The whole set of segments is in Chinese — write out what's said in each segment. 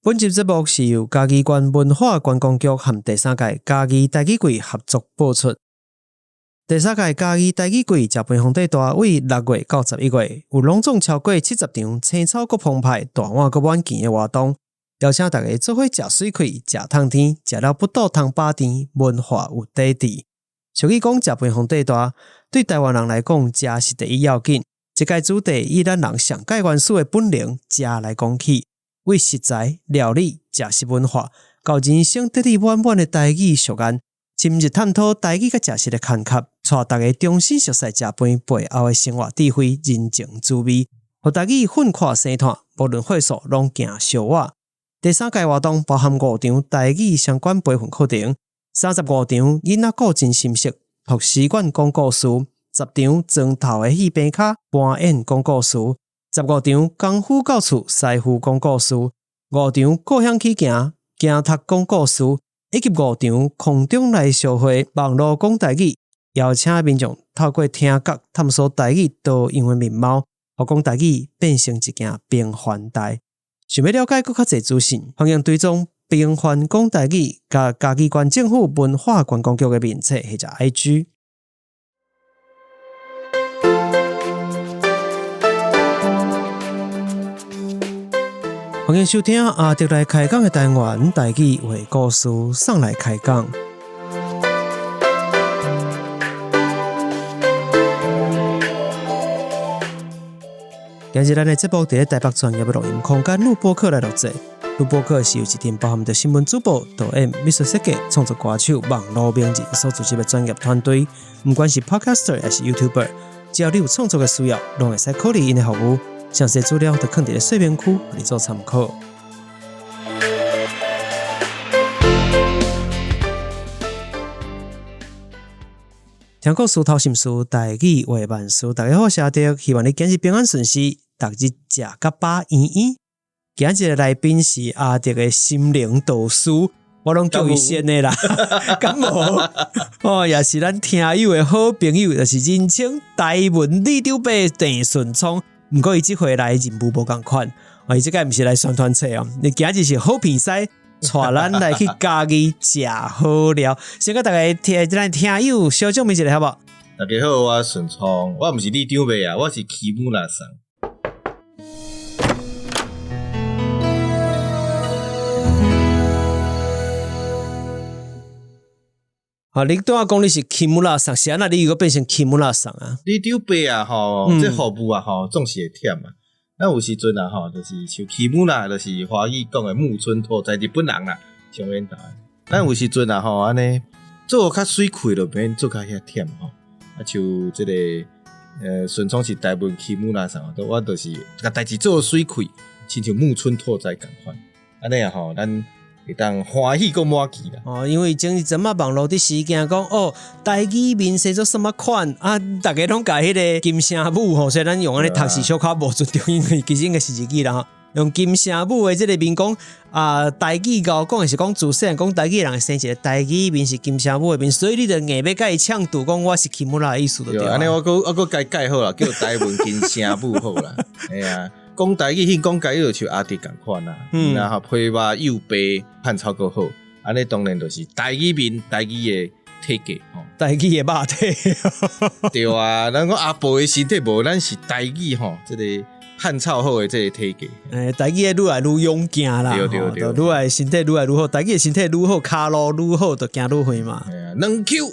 本集节目是由嘉义县文化观光局和第三届嘉义台语季合作播出。第三届嘉义台语季食饭皇帝大为6月到11月，有隆重超过70场青草各澎湃、大碗各满健的活动，邀请大家做伙食水亏、食汤甜，食了不倒汤饱甜，文化有底底。俗语讲食饭皇帝大，对台湾人来讲，食是第一要紧。这届主题以咱人上界原始的本能食来讲起。为食材、料理、食食文化，到人生得力满满的台语俗谚，深入探讨台语甲食食的坎坷，带大家重新熟悉食饭背后的生活智慧、人情滋味，互台语奋发生炭，无论岁数拢行小我。第三届活动包含5场台语相关培训课程，35场囡仔个人心识、读诗馆讲故事，10场砖头的戏边卡搬演讲故事。15场功夫到厝师傅讲故事，5场故乡去行读讲故事，以及5场空中来相会网络讲台语，邀请民众透过听觉探索台语多样的面貌，互讲台语变成一件平凡台。想要了解更较侪资讯，欢迎追踪平凡讲台语甲嘉义县政府文化观光局的面册或者 IG。欢迎收听阿迪来开讲的单元台语话故事，上来开讲。今日咱的节目在台北专业的录音空间录播课来录制。录播课是由一天包含着新闻主播、导演、美术设计、创作歌手、网络名人所组织的专业团队。不管是 Podcaster 还是 YouTuber， 只要你有创作的需要，都会使考虑因的服务。详细资料就放在说明区，你做参考。听故事偷心事，台语话万事。大家好，我是阿迪，希望你今日平安顺遂，逐日食甲饱圆圆。今日的来宾是阿迪的心灵导师，我拢叫伊先的啦，感冒哦，也是咱听友的好朋友，就是人称台文李长伯郑顺聪。不过伊这回来任务无同款，伊这个不是来宣传册哦，你今日是好比赛，带咱来去嘉义食好料。先跟大家听友小证明一下好不好？大家好，我顺聪，我不是李长伯啊，我是起姆拉桑。你对我讲你是起姆拉桑，是安那你又变成起姆拉桑啊？李长伯啊，这服务啊，总是会忝啊。咱有时阵啊，就是像起姆拉，就是华语讲的木村拓哉日本人啦，上演台。咱有时阵啊，安尼做较水气就免做较遐忝吼。啊，像这个顺聪是台湾起姆拉桑，我就是甲代志做水气，亲像木村拓哉共款。安尼啊，咱会当欢喜个满记啦！因为前一阵啊，网络的事件讲台语面写做什么款啊？大家拢改迄个金城武所以咱用安尼读是小可无尊重，因为其实应该是日语啦用金城武的这个面讲台语高讲的是讲自细讲台语人生一个台语面是金城武的面，所以你就硬要甲伊呛赌讲我是起姆拉的意思就对了。安尼我改好啦，叫台文金城武好啦，哎啊。讲台语，讲台语就像阿弟共款啦，然后配肉又白汉草够好，安尼当然就是台语面台语的体格台语的肉体对啊，咱讲阿婆的身体无，咱是台语这个汉草好的这个体格，台语的愈来愈勇健啦，对，愈来身体愈来愈好，台语的身体愈好，骹路愈好，就行愈远嘛。两 Q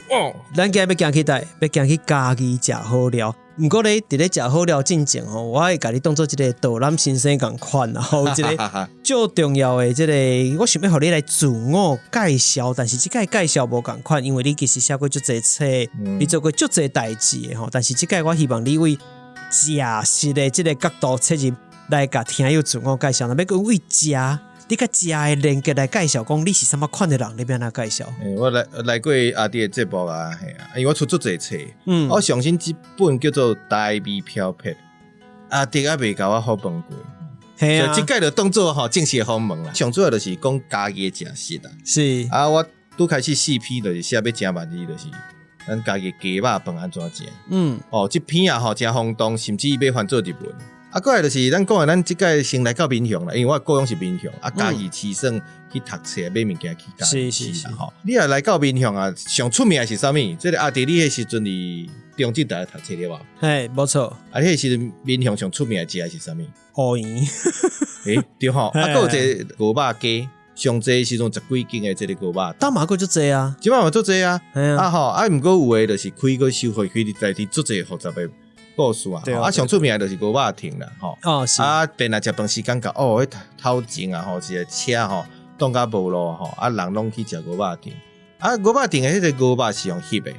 咱今日要行去台，要行去嘉义食好料。不过咧，伫咧食好料进前我会甲你当做一个导览先生共款啦，有一个最重要的这个，我想要互你来自我介绍，但是这个介绍无共款，因为你其实写过足侪册，你做过足侪代志的但是这个我希望你为食食的这个角度切入来甲听友自我介绍，那要讲为食。你甲食的连结来介绍，讲你是什么款的人，你要哪介绍？我来过阿弟的节目啊，因为我出足侪册，我上新一本叫做《台味漂泊》，阿弟也未甲我好问过，所以这届就当做正式的访问啦。上主要就是讲家己的食食啦，是啊，我拄开始4篇就是写要食万字，就是咱家己鸡肉饭安怎食。这篇啊真轰动，甚至要翻做日文。过来就是咱讲的，咱即届先来到民雄啦，因为我高雄是民雄，嘉义市算去读册买物件去嘉义市啦吼。你若来到民雄啊，上出名的是啥物？即个阿弟，你迄时阵伫中正大学读册对无？嘿，无错。啊，迄时阵民雄上出名的食的是啥物？芋圆。对吼。啊，还有一个锅巴鸡，上济时阵10几斤的即个锅巴。大马过就这啊，即摆嘛做这啊。啊吼，啊毋过有诶，就是开个收费，开在伫做这复杂的故事啊。啊，上出名的就是锅巴亭啦，吼。哦，是。啊，便来食饭时间到，哦，迄头前啊，吼，一个车吼，挡甲无路吼，啊，人拢去食锅巴亭。啊，锅巴亭的迄个锅巴是用翕的，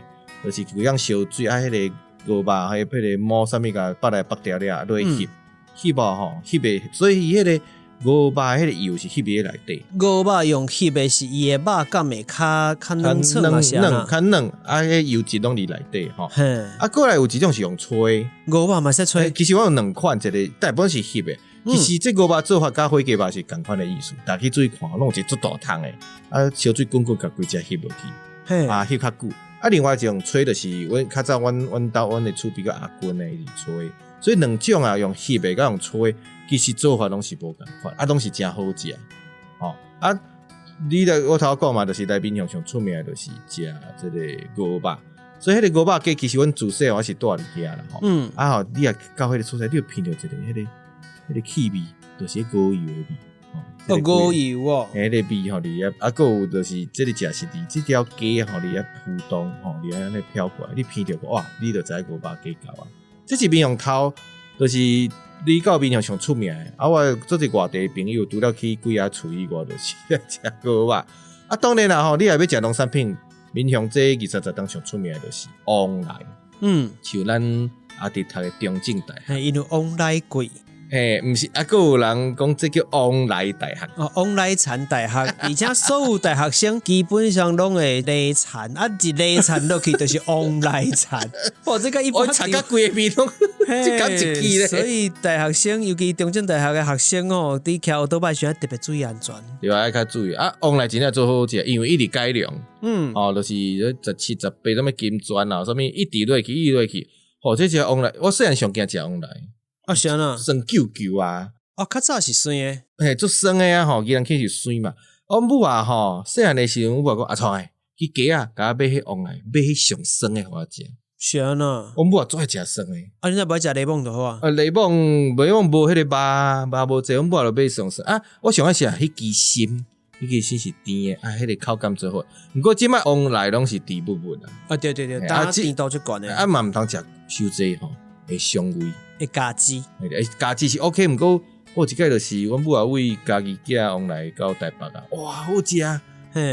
就是规样烧水啊，迄个锅巴，迄个摸啥物甲拔来拔掉了，落去翕无吼，翕的，所以伊迄个锅巴迄个油是翕伫内底。锅巴用翕的是伊的肉感会较嫩脆啊，较嫩，啊，迄油脂拢伫内底吼。啊，过来有一种是用吹，锅巴嘛是吹。其实我有两款，一个大部分是翕的。其实这锅巴做法甲火鸡巴是同款的意思，大家去注意看，弄一个足大桶的，啊，烧水滚滚，甲规只翕落去，啊，翕较久。啊，另外一种吹就是阮较早阮兜阮的厝比较阿公的是吹，所以两种啊用翕的甲用吹，其实做法拢是无同款，啊，拢是真好食。哦，啊，你来我头讲嘛，就是来民雄上出名的就是食这个锅巴，所以迄个锅巴鸡其实阮自细我是住伫遐啦，吼。啊吼，你也到迄个所在，你就闻到一个迄个气味，就是锅油的味。哦，锅油哦，迄个味吼，你啊，还有就是这个食是伫这条鸡吼，你啊浮动吼，你安尼飘过来，你闻到哇，你就知锅巴鸡到啊。这是民雄头，就是你到民雄上出名的。啊，我做一外地朋友，除了去几下厝以外，就是食锅巴。啊，当然啦吼，你若要食农产品，民雄这20-30档上出名的就是旺来。像咱阿弟读的中正大学，因为旺来贵。毋是，还有人讲这叫旺来大学。哦，旺来产大学，而且所有大学生基本上拢会累产，啊，一累产落去就是旺来产。哦，这个一般我查甲规个味拢，一讲一句咧。所以大学生，尤其中正大学的学生哦，伫骑奥多摆时阵特别注意安全。对啊，要较注意啊！旺来真正做好食，因为一直改良。哦，就是17、18什么金砖啊，什么一直落去，一直落去。哦，这只旺来，我虽然上惊食旺来。啊，是啊，酸啾啾啊！哦，较早是酸的，嘿，做酸的啊吼，伊人去是酸嘛。我母啊吼，细汉的时阵，我母讲阿创诶，去鸡啊，甲我买迄旺来，买迄上酸的互我食。是啊呐，我母啊最爱食酸的。啊，你若不爱食雷蒙就好啊。雷蒙无迄个肉无济，我母就买上酸啊。我上爱食迄支心，迄支心是甜的，啊，迄个口感最好。不过即摆旺来拢是甜不啊。啊，对，当甜度最悬的。啊嘛毋通食伤济吼，会伤胃。会加脂，加脂是 OK， 毋过我一届就是阮母啊为家己寄旺来到台北啊，哇好食啊！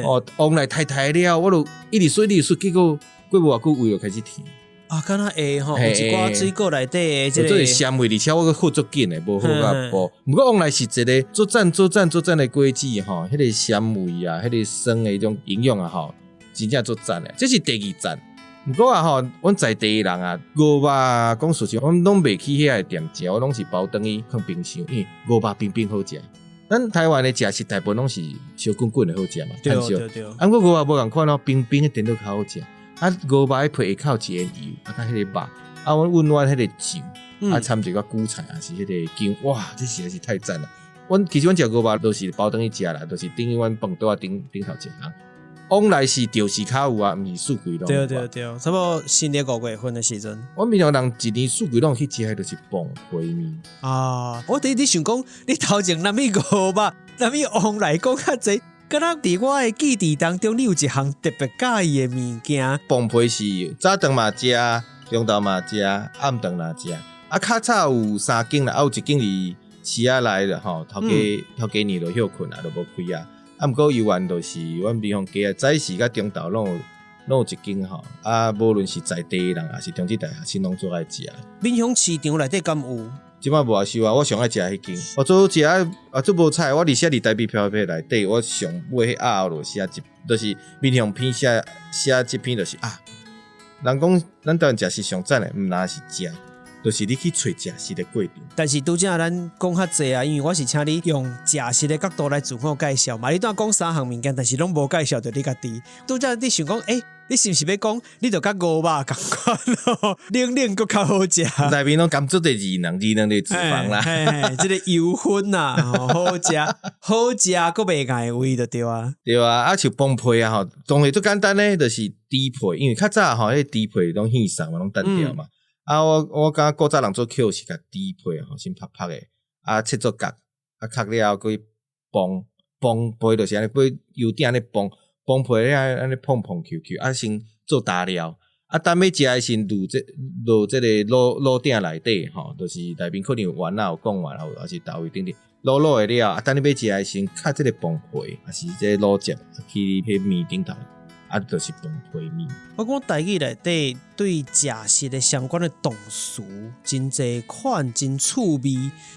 哦，旺来太了，我就一直说，结果过无偌久胃就开始甜。啊，敢若会吼，有一寡水果内底的即个纤维，而且我好足紧的，无好甲无。毋过旺来是一个作战的果子吼，迄个纤维啊，迄个酸的迄种营养啊吼，真正作战的，这是第2站。毋过啊吼，阮在地人啊，锅巴讲实话，阮拢袂去遐个店食，我拢是包等于放冰箱，因为锅巴冰冰好食。咱台湾的食是大部分拢是烧滚滚的好食嘛，对。啊，过锅巴无共款咯，冰冰的点都较好食。啊，锅巴配下口一个油，啊，甲迄个肉，啊，阮温暖迄个酱，啊，掺一个韭菜，啊是迄个姜，哇，这实在是太赞了。其实阮食锅巴都是包等于食啦，都是等于阮饭桌顶头食啊。往来是钓时较有啊，毋是四季拢。对，差不多新年5月份的时阵。我民雄人一年四季拢去食，迄就是磅皮面啊！我第一想讲，你头前南米锅巴，南米往来讲较济，敢若伫我的记忆当中，你有一项特别介意的物件。磅皮是早顿嘛食，中昼嘛食，暗顿嘛食。啊，较早有3间啦，啊有一间是市仔来了吼，头家年就休困啊，就无开啊。啊，毋过游玩就是阮民雄街啊，早时甲中昼拢有一间吼，啊，无论是在地人还是中职大学生拢做爱食。民雄市场内底敢有？即摆无啊收啊，我上爱食迄间。我做食啊做无菜，我伫写伫台北漂配内底，我上尾迄后落写一，就是民雄篇写即篇就是啊，人讲咱台湾食是上赞的，毋若是食。就是你去找食食的过程，但是拄则咱讲较济啊，因为我是请你用食食的角度来自我介绍嘛。你当讲3项物件，但是拢无介绍到你家己。拄则你想讲，你是不是要讲，你就甲五肉同款咯，冷佫较好食。内面拢甘做的二能的脂肪啦，这个油分呐，好食，好食佫袂碍胃就对啊。对啊，啊像崩皮啊吼，当然最简单咧，就是猪皮，因为较早吼，迄猪皮拢稀少嘛，拢单调嘛。我感觉古早人做口是甲猪皮吼，先拍拍诶，切做角，壳了后佫崩皮，就是安尼，佫油鼎安尼崩皮咧，安尼碰 QQ， 先做大料。等要食诶先落这个卤鼎内底吼，就是内面可能有丸啊，有贡丸啊，还是豆味等等，卤诶了，等你要食诶先卡这个崩皮，还是这个卤汁去迄面顶头。就是崩皮面。我讲台语内底对食食的相关的动词真侪款真趣味，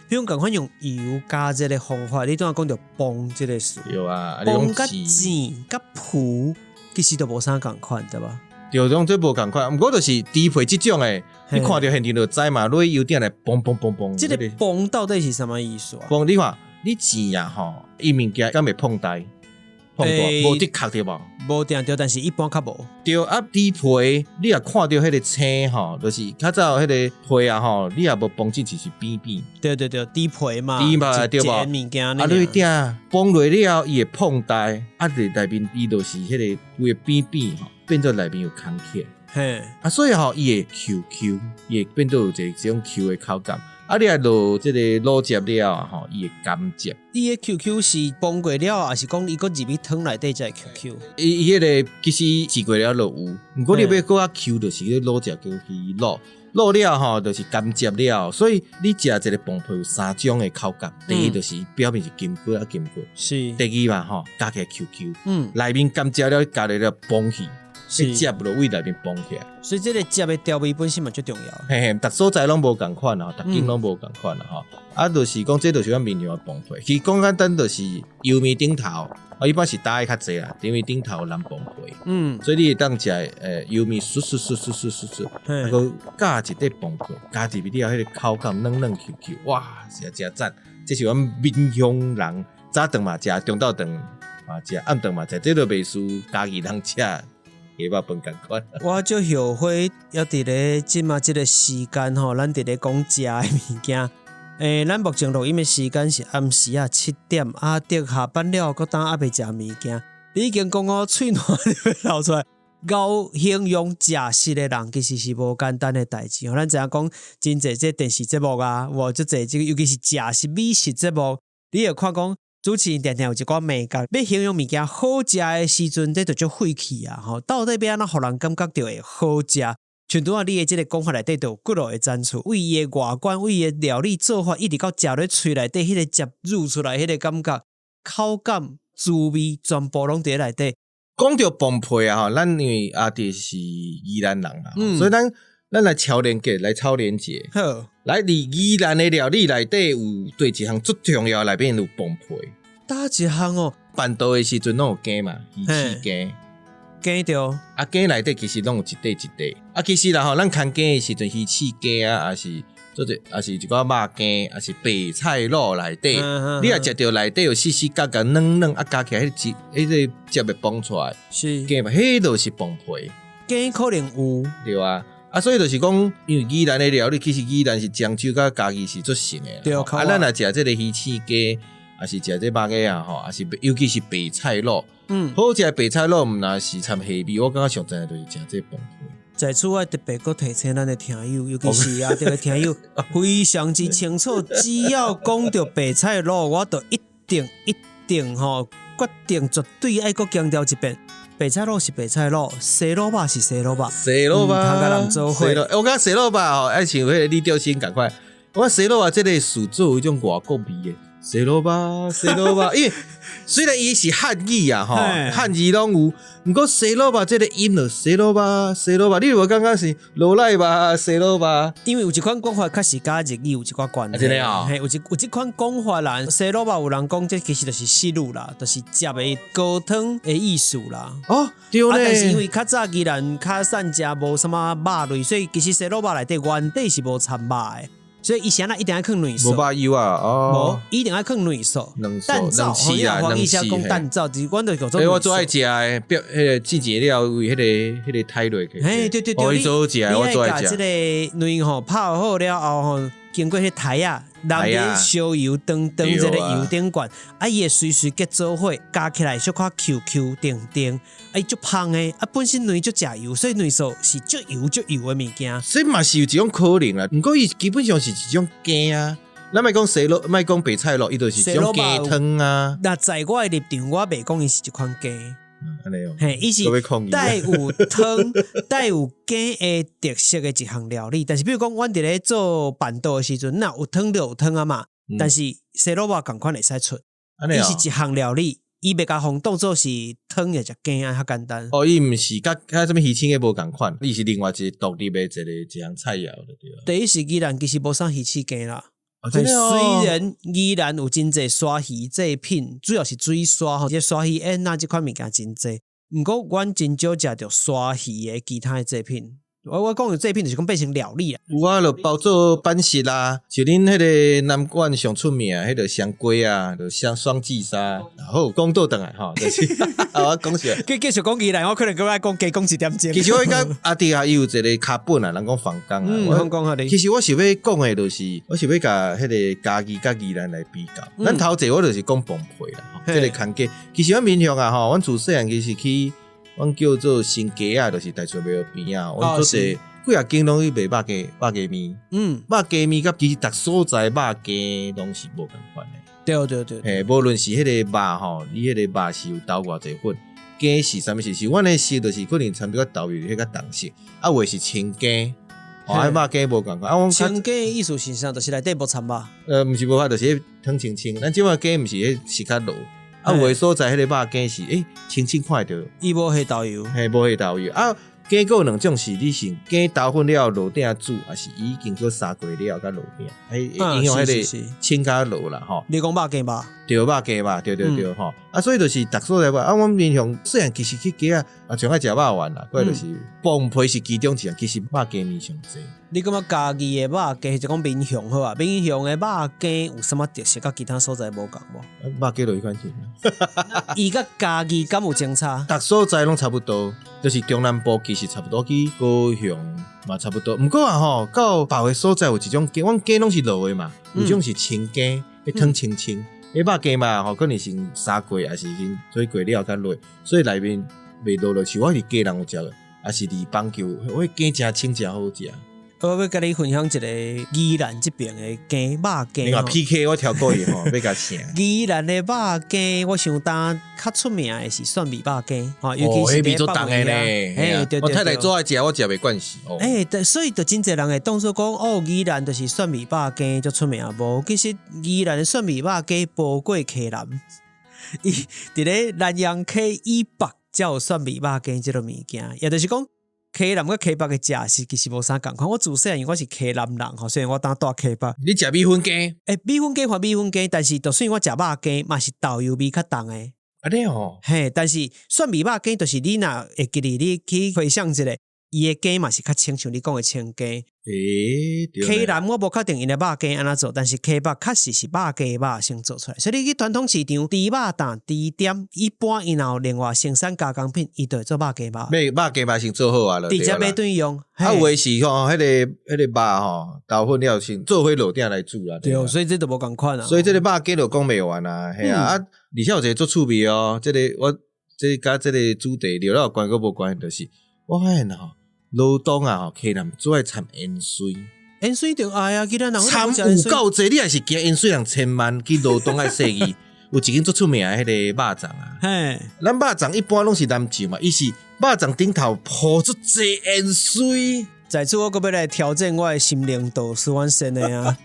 比如共款用油加这个方法，你拄仔讲到崩这个词，有啊，崩甲煎甲脯，其实都无啥共款，对吧？对，种这无共款，毋过就是猪皮这种诶，你看到现场就知嘛，落去油鼎来崩。这个崩到底是什么意思啊？崩，你看你煎啊吼，伊物件敢袂碰大。碰大无得壳对无？无定对，但是一般较无。对啊，猪皮你也看到迄个青吼，就是较早迄个皮啊吼，你也无崩进去是扁。对，猪皮嘛，猪嘛对无？物件啊，你顶崩落了，伊会碰大，内面伊就是迄个规个扁吼，变做内面有空气。嘿，所以吼，伊会 QQ， 伊会变做有一种 Q 的口感。你也落这个卤汁了吼，伊会甘汁。伊的 QQ 是崩过了，还是讲伊个入去汤内底才 QQ？ 伊迄个其实试过了就有，不过你要搁较 Q， 就是迄卤汁叫去卤了吼，就是甘汁了。所以你食一个崩皮有三种的口感，第一就是表面是金骨，是。第二嘛吼，加起来 QQ， 内面甘汁了加了崩去。是汁落胃内面崩起来，所以这个汁的调味本身嘛最重要。嘿，逐所在拢无共款啊，逐间拢无共款啊吼。就是讲这就是咱面条的崩皮，其实讲简单就是油面顶头，一般是打的较济啦，油面顶头难崩皮。所以你会当食油面酥，然后加一块崩皮，加入去了迄个口感嫩 QQ， 哇，是真赞！这是阮闽乡人早顿嘛食，中昼顿嘛食，暗顿嘛食，这都袂输家己人食。鸡肉饭同款，我就后悔要伫咧即嘛即个时间吼，咱伫咧讲食的物件。咱目前录音的时间是暗时7点，得下班了，搁当还袂食物件。你已经讲我喙暖就要流出来。够形容食食的人，其实是无简单的代志。咱知影讲真侪这电视节目啊，或者这尤其是食食美食节目，你会看讲。主持人常常有一寡美感，要形容物件好食的时阵，这就足费气啊！吼，到底要安怎互人感觉到会好食？像拄仔你的这个讲法内底都有几路的赞处，为伊的外观，为伊的料理做法，一直到食咧喙内底，迄个汁入出来，迄个感觉、口感、滋味，全部拢伫内底。讲到崩皮啊，吼，咱因为阿弟是宜兰人啊，所以咱来超连结，来超连结。好，来伫宜兰的料理内底有对一项最重要内面有崩皮。搭一项哦，办桌的时阵拢有鸡嘛，鱼翅鸡，鸡着。鸡内底其实拢有一块一块。其实啦吼，咱看鸡的时阵，鱼翅鸡啊，还是做者，还是一寡肉鸡，还是白菜卤内底，你也食到内底有细细角角嫩嫩，加起来迄个汁会崩出来。是鸡嘛，迄都是崩皮。鸡可能有，对啊。所以就是讲，因为宜兰的料理，其实宜兰是漳州甲家己是最盛的。对，咱若食这个鱼翅鸡。还是食这肉鸡啊吼，还是尤其是白菜肉，好食白菜肉，毋若是掺虾米，我感觉上真就是食这崩皮。在此我特别搁提醒咱的听友，尤其是这个听友非常之清楚，只要讲到白菜肉，我就一定吼，决定绝对爱搁强调一遍。白菜肉是白菜肉，西萝卜是西萝卜，西萝卜通甲人做伙。我感觉西萝卜吼，爱像迄个李吊星赶快，我西萝卜这个属做一种外国味的。西萝卜，因为虽然伊是汉语啊，汉语拢有，不过西萝卜这个音了，西萝卜，你有无感觉是罗赖吧？西萝卜，因为有一款讲法确实甲日语有一寡关系，真的啊，有一款讲法啦，西萝卜有人讲这其实就是西乳啦，就是汁的高汤的意思啦。哦，对咧，但是因为较早宜兰较善食无什么肉类，所以其实西萝卜内底原底是无掺肉的。所以伊先一定要放卵素，无肉油啊，哦，无一定要放卵素。两蛋皂，翅啊，黄医翅生讲蛋皂，阮就叫做。我最爱食的，迄个季节料为迄个胎落去。嘿，对，你做好食的，我最爱食。你这个卵吼泡好了后吼，经过迄台啊，淋点烧油，当这个油顶管，伊会随结做伙，加起来小可 QQ 定，足芳的，本身卵足食油，所以卵素是足油的物件。所以嘛是有一种可能啦，不过伊基本上是一种羹啊。咱莫讲西肉，莫讲白菜肉，伊就是一种鸡汤啊。那在我的立场，我袂讲伊是一款鸡。安尼哦，嘿，伊是带有汤、带有鸡的特色的一项料理。但是，比如讲，阮伫咧做板豆的时阵，那有汤就有汤啊嘛。但是西肉肉共款会使出，伊是一项料理，伊袂甲烘当做是汤或者鸡啊，较简单。哦，伊毋是甲什么鱼青的无共款，伊是另外一个独立的一项菜肴的对。第一是宜兰其实无啥鱼翅鸡啦。虽然宜兰有真侪刷鱼制品，主要是水刷吼，即刷鱼蚶这款物件真侪。毋过阮真少食着刷鱼的其他的制品。我讲的制品就是讲变成料理啊。有啊，就包做板式啦，就恁迄个南管上出名迄个香龟啊，就香双鲫沙。然后讲倒转来吼，就是我讲起来，继续讲宜兰，我可能更爱讲加讲一点钟。其实我甲阿弟啊，伊有一个卡本啊，人讲仿钢啊。我讲下你。其实我是要讲的，就是我是要甲迄个家己甲宜兰来比较。咱头一我就是讲崩皮啦，即个空家。其实阮民雄啊，吼，阮自细汉其实去。阮叫做新街啊，就是大厝庙边啊。阮做者几啊间拢去卖肉鸡面。肉鸡面甲其实逐所在肉鸡拢是无共款的。对。嘿，无论是迄个肉吼，你迄个肉是有豆偌济粉，鸡是啥物事？是阮的色就是可能掺比较豆油，迄个淡色。啊，话是青鸡，肉鸡无共款。青鸡的意思是啥？就是内底无掺肉。毋是无法，就是汤青青。咱即摆鸡毋是迄是较老。啊，有的所在迄个肉鸡是清清看着，伊无下豆油，嘿，无下豆油啊。鸡有两种是你是鸡豆粉了落鼎煮，还是已经去杀过了甲落鼎，影响迄个清甲落啦吼。你讲肉鸡吧？对，肉鸡吧，对吼。啊，所以就是逐所在吧。啊，阮民雄虽然其实去鸡啊，上爱食肉丸啦，过就是崩皮是其中一项，其实肉鸡面上济。你感觉家己的肉鸡就讲民雄好啊？民雄的肉鸡有什么特色？甲其他所在无共无？肉鸡就一款钱。伊甲家己敢有相差？逐所在拢差不多，就是中南部其实差不多去高雄嘛差不多。毋过啊吼，到别个所在有一种鸡，阮鸡拢是落的嘛，有种是青鸡，汤青青。肉鸡嘛吼，可能是杀过，还是已经做过了较落，所以内面袂落落去。我是鸡人有食的，还是离邦球，我鸡真清真好食。我要甲你分享一个宜兰这边的鸡肉鸡。你讲 PK 我跳过去吼，要甲啥？宜兰的肉鸡，我想当较出名的是蒜味肉鸡，尤其是味做重的呢。对，我太太做爱食，我食袂惯势。所以就真侪人会当作讲宜兰就是蒜味肉鸡就出名无？其实宜兰的蒜味肉鸡包过溪南，伊伫咧南洋溪以北才有蒜味肉鸡这个物件，也就是讲。溪南跟溪北的食是其实无啥共款。我自细汉因为我是溪南人吼，虽然我当住溪北。你食米粉鸡？米粉鸡还米粉鸡，但是就算我食肉鸡，嘛是豆油味较重的。安尼哦。嘿，但是蒜味肉鸡就是你若会记哩，你去回想一下，伊的鸡嘛是较清，像你讲的青鸡。溪南我无确定因的肉鸡安怎做，但是溪北确实是肉鸡肉先做出来。所以你去传统市场，猪肉蛋、猪点，一般伊若有另外生产加工品，伊就会做肉鸡肉。肉鸡肉先做好啊，直接买顿用。啊，有的是吼，迄个肉吼，豆粉了先做伙落鼎来煮啦。对，所以这都无共款啊。所以这个肉鸡就讲袂完啊，系啊。而且有一个做趣味哦，这个我这甲这个主题聊了关个无关，就是我发现吼。罗东啊吼，溪南最爱掺盐水，盐水就爱啊！其他人掺有够济，你还是惊盐水人千万去罗东爱设计，有一间最出名的迄个肉粽啊。嘿，咱肉粽一般拢是南州嘛，伊是肉粽顶头铺出济盐水。在此我搁要来挑战我的心灵导师阮先的啊！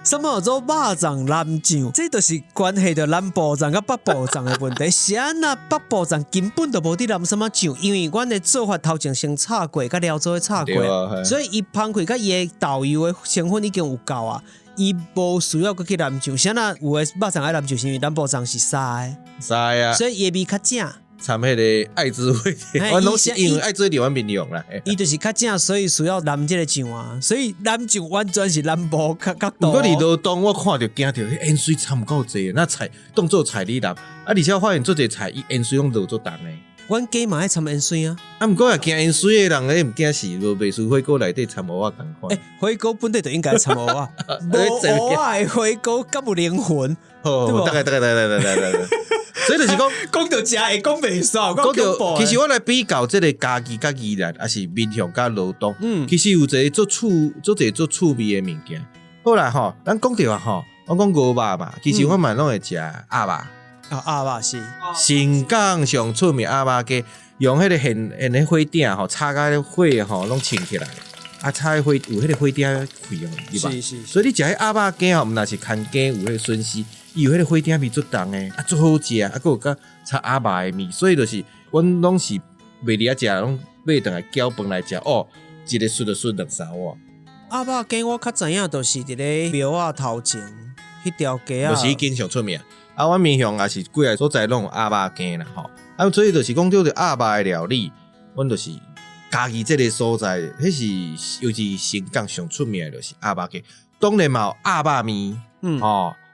什么叫做肉粽南酱？这就是关系到南部粽甲北部粽的问题。是安那北部粽根本就无伫南什么酱，因为阮的做法头前先炒过，甲料做的炒过，所以伊芳开甲伊的豆油的成分已经有够啊。伊无需要去南酱，啥那有的肉粽爱南酱是因为南部粽是沙的，沙啊，所以伊味较正。掺迄个爱滋味，我拢是因为爱滋味阮面用啦。伊就是较正，所以需要蓝这个酱啊，所以蓝酱完全是南部角度。不过你都当我看到惊到，盐水掺够济，那菜当做菜你拿，而且我发现做这菜，伊盐水拢落做重诶。阮家嘛爱掺盐水啊，毋过也惊盐水诶人咧，毋惊是无袂输火锅内底掺蚵仔共款。火锅本地就应该掺蚵仔，无蚵仔诶火锅敢有灵魂？大概。所以就是讲到食会讲袂煞，讲到其实我来比较这个家己甲宜兰，还是民雄甲罗东，其实有一个做趣味诶物件。好啦吼，咱讲到啊吼，我讲牛肉嘛，其实我嘛拢会食鸭肉。鸭肉是新港上出名鸭肉鸡，用迄个现诶火鼎吼，插甲火吼拢清起来，插火有迄个火鼎开哦，对吧？是。所以你食迄鸭肉鸡吼，毋若是牵鸡有迄个损失。伊有迄个火鼎味足重诶，足好食，还有甲插鸭肉诶味，所以就是阮拢是袂离啊食，拢买倒来搅饭来食。哦，一个顺就顺2、3碗。鸭肉鸡我较知影，就是伫咧庙仔头前迄条街啊，就是经常出名。阮面向也是几个所在拢有鸭肉鸡啦吼。所以就是讲到鸭肉诶料理，阮就是家己即个所在，迄是尤其新港上出名诶，就是鸭肉鸡。当然嘛有鸭肉面，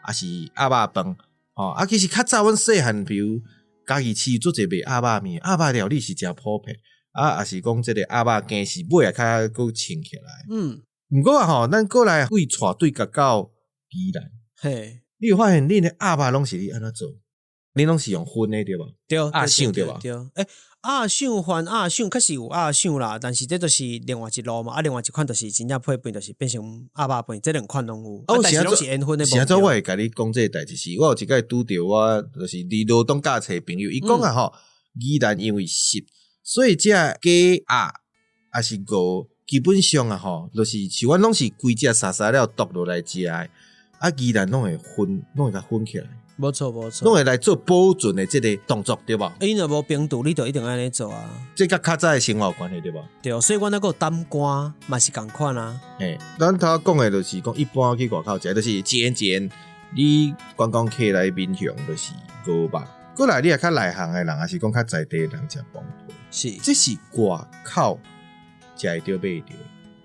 也是鸭肉饭，其实较早阮细汉，比如家己饲做者卖鸭肉面，鸭肉料理是真普遍，也是讲即个鸭肉羹是尾啊较够清起来。毋过咱过来为带队甲到宜兰，嘿，你有发现恁的鸭肉拢是你安怎做？恁拢是用熏的对无？对，鸭香对无？对，鸭香换鸭香，确实有鸭香啦，但是这就是另外一路嘛，另外一款就是真正配饭，就是变成鸭肉饭，这两款拢有。但是拢是烟熏的。现在我会甲你讲这个代志是，我有一个拄着我就是伫罗东驾车朋友，伊讲啊宜兰因为湿，所以这鸡鸭还是牛，基本上就是像阮拢是规只杀了剁落来食的，宜兰拢会甲熏起来。无错，拢会来做保存的这个动作，对无？因若无冰度，你就一定安尼做啊。这甲较早的生活有关系，对无？对，所以阮那个担瓜嘛是共款啊。咱头讲的就是讲一般去外口食，就是煎，你观光客来民雄就是牛肉。过来你也较内行的人，还是讲较在地的人食饭团。是，这是外口食会着买着。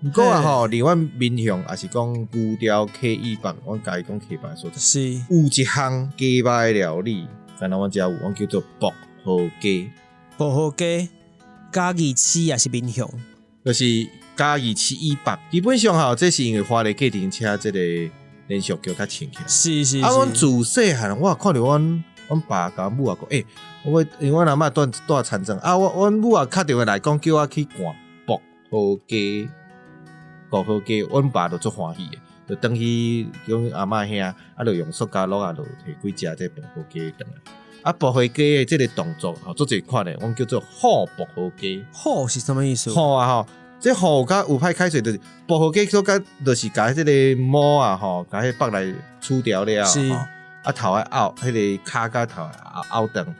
毋过离阮民雄也是讲牛条 K1百，阮家己讲 K1百所在。是，有一项鸡肉的料理，敢若阮遮有，阮叫做薄荷鸡。薄荷鸡，嘉义市也是民雄，就是嘉义市100。基本上这是因为花莲计程车这个连续剧较清起来。是。阮自细汉，我看到阮爸甲母啊讲，因为阮阿嬷住田庄，阮母啊敲电话来讲，叫我去灌薄荷鸡。阮爸就足欢喜的，就等去叫阿嬷兄，就用塑胶袋就摕几只这薄荷鸡转来。薄荷鸡的这个动作做一款的，阮叫做好薄荷鸡。好是什么意思？好这好甲有派开水就是薄荷鸡所甲就是甲这个毛甲迄北来除掉了，是头爱拗，迄个骹甲头拗长。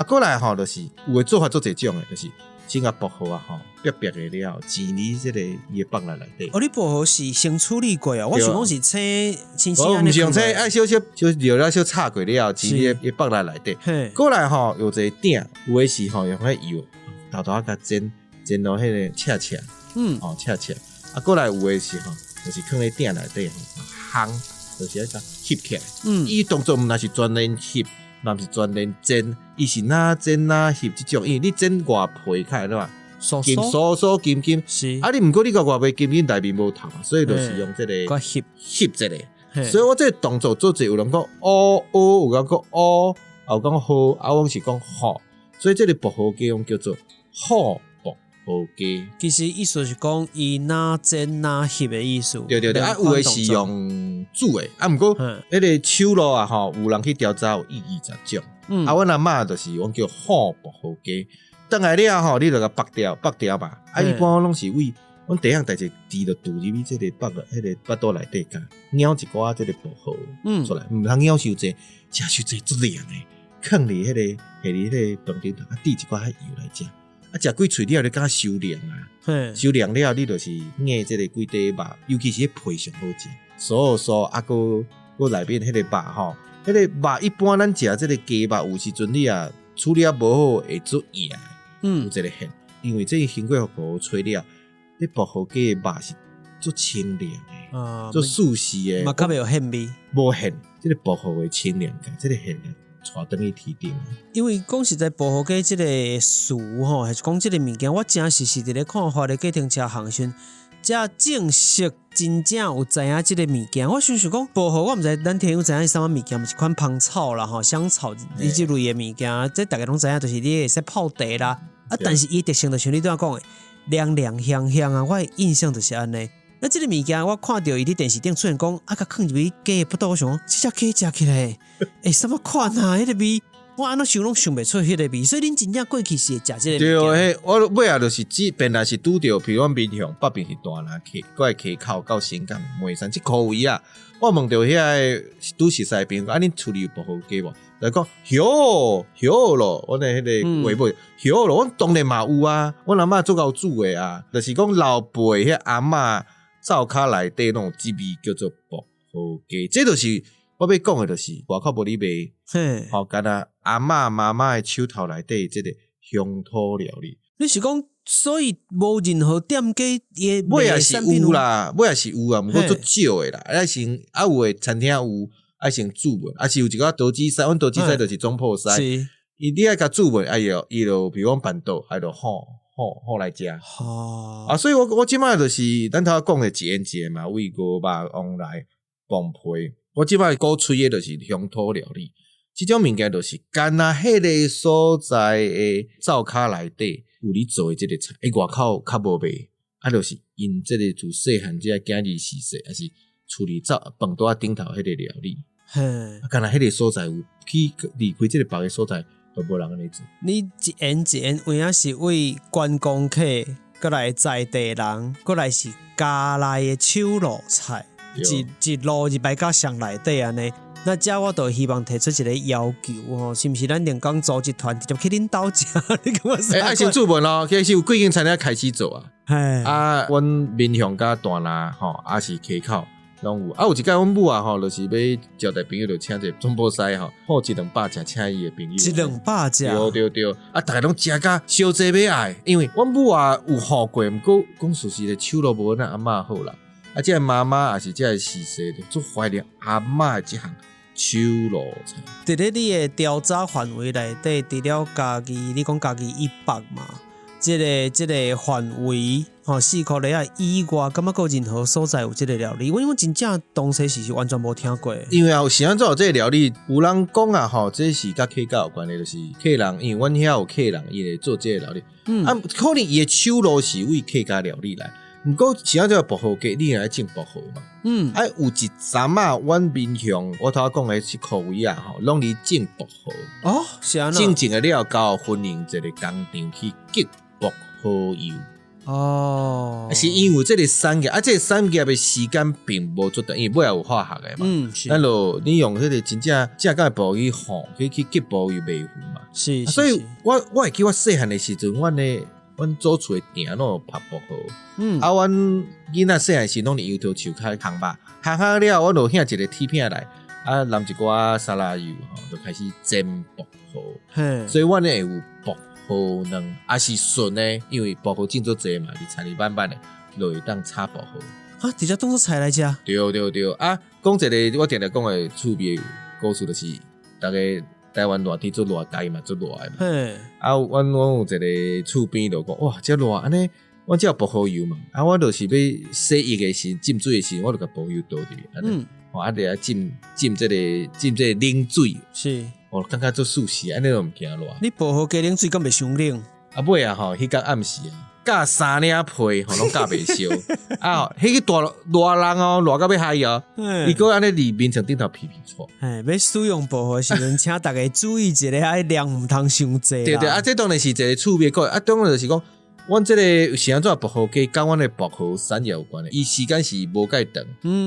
过来就是有的做法做一种的，就是先甲薄荷白的了，煎你这个伊的北来内底。你薄荷是先处理过啊？我想讲是青安尼。毋是用爱小留了小炒过了，煎你的北来内底。过来有一个鼎，有的是用迄油豆甲煎到迄个赤，赤。过来有的是就是放在鼎内底烘，就是迄个翕起来。伊动作毋若是专门翕，若是专门煎，伊是哪煎哪翕即种，因为你煎外皮开对吧？酥金，是你毋过你个外皮金内面无头，所以就是用这个翕一个。所以我这个动作做者有人讲有人讲有讲好，我是讲好，所以这个薄荷鸡用叫做好薄荷鸡。其实意思是讲伊哪煎哪翕的意思。对，有的是用煮的，毋过迄个手路有人去调查有20种。阮阿嬷就是阮叫好薄荷鸡。等来了你就甲剥掉吧。一般拢是为阮第一项代志，猪就渡入去这个迄个腹肚内底甲咬一寡这个薄荷出来，毋通咬伤济，食伤济足凉诶，放伫迄个饭顶头，滴一寡迄油来食。食几喙了，你敢收凉啊？收凉了，你就是硬这个几块肉，尤其是迄皮上好食。个内面迄个肉迄个肉一般咱食这个鸡肉，有时阵你处理啊无好会做硬的，有嗯一个现，因为这经过薄荷吹了，你薄荷鸡的肉是做清凉的，啊，做素食的，嘛较袂有香味。无现，这个薄荷的清凉感，这个现带转去体定。因为讲实在，薄荷鸡即个事吼，还是讲即个物件，我真实伫咧看花咧计程车航讯，才正式真正有知影即个物件。我想讲，薄荷我毋知咱听友知影是啥物物件，毋是款芳草啦吼、香草你即类的物件，这大家拢知影，就是你会使泡茶啦。啊，但是伊特性就像你拄仔讲的，凉凉香香啊，我的印象就是安尼。那即个物件，我看到伊伫电视顶出现讲，啊，甲放入去鸡的不倒，我想讲，即只鸡食起来，什么款啊？迄个味，我安怎想拢想袂出迄个味。所以恁真正过去是会食即个物件。对，我尾啊就是本来是拄着，譬如我闽向北边是大南溪，过来溪口到新港梅山即块位啊，我问到遐个拄是西边，啊，恁厝里有薄荷鸡无？来讲有咯，我那迄个话尾有咯，我当然嘛有啊，我阿嬷做够煮的啊，就是讲老辈遐阿嬷灶骹内底那种滋味叫做薄荷鸡，这就是我要讲的，就是外口无你卖，嘿，好干啊阿嬷妈妈的手头内底这个乡土料理，你是讲，所以无任何店家也尾也是有啦，尾也是有啊，毋过足少的啦，啊先啊有的餐厅有。爱先注文，啊是有一个刀子师，阮刀子师就是总铺师，伊你爱甲注文，哎哟，伊就比如讲板豆，还就好来食。啊，所以我即摆就是咱头讲的一言节嘛，为锅肉、往来、崩皮，我即摆鼓吹的就是乡土料理，即种物件就是干那迄个所在的灶骹内底有你做的即个菜，外口较无卖，啊就是因即个自细汉只囝儿时势，还是处理灶饭桌顶头迄个料理。干那迄个所在有去离开即个别个所在，都无人安尼做。你一言一言，有影是为观光客，过来在地人，过来是家内的手路菜，一路一摆到乡内底安尼。那遮我就希望提出一个要求吼，是毋是咱连江组集团直接去恁兜食？你感觉啥？爱先注文咯，其实有几间餐厅开始做啊。啊，阮闽向甲大南吼，啊是溪口。拢有啊，有一届阮母啊吼，就是要招待朋友，就请一个总部师吼，好1-200只请伊的朋友。1-200只。对，啊，大家拢食甲烧济要爱，因为阮母啊有好过，毋过讲事实的手都无咱阿嬷好啦。啊，即个妈妈也是即个时势，做怀念阿嬷的即项手路菜。伫咧你的调查范围内底，除了家己，你讲家己100嘛？即个范围吼，4块里啊以外，感觉有任何所在有即个料理？因为真正当时是完全无听过的。因为有时安怎有这个料理，有人讲啊吼，这是甲客家有关的，就是客人，因为阮遐有客人伊会做这个料理，啊，可能伊的手路是为客家料理来。毋过时安这薄荷鸡，你来种薄荷嘛？啊，有一阵啊，阮闽向我头讲的7块位啊吼，拢伫种薄荷。哦，是安种的了，到分用一个工厂去结薄荷油。哦，是因为这个产业啊，这个产业的时间并无足长，因为尾也有化学的嘛。是。咱就你用迄个真正正港的薄荷去烘，去结薄油袂糊嘛。是。所以我会记我细汉的时阵，阮祖厝的店拢有拍薄荷。啊，阮囡仔细汉时拢伫油头树开烘吧，烘好了，我就遐一个铁片来，啊，淋一寡沙拉油吼，就开始煎薄荷。所以阮会有薄荷卵，也是顺的，因为薄荷种做济嘛，你菜里板板的，就会当炒薄荷。啊，直接当做菜来食。对。啊，讲一个我定定讲的趣味故事，就是大家台湾热天做热台嘛，做热的嘛。啊，阮有一个厝边就讲，哇，这热安尼，我这有薄荷油嘛，啊，我就是要洗浴的时，浸水的时，我就甲薄荷油倒入去。啊，得浸这个冷水。是。我感觉做素食，安尼都毋惊热。你薄荷鸡冷水敢袂伤冷？啊尾啊吼，迄个暗时啊，加3领皮吼，拢加袂烧。啊，迄个大热人哦，热到要嗨哦。伊个安尼伫面墙顶头皮搓。要使用薄荷时阵，请大家注意一下，爱量毋通伤济。对，啊，这当然是一个趣味个，啊，当然就是讲，阮这个是安怎薄荷鸡，跟阮的薄荷产业有关的。伊时间是无介长，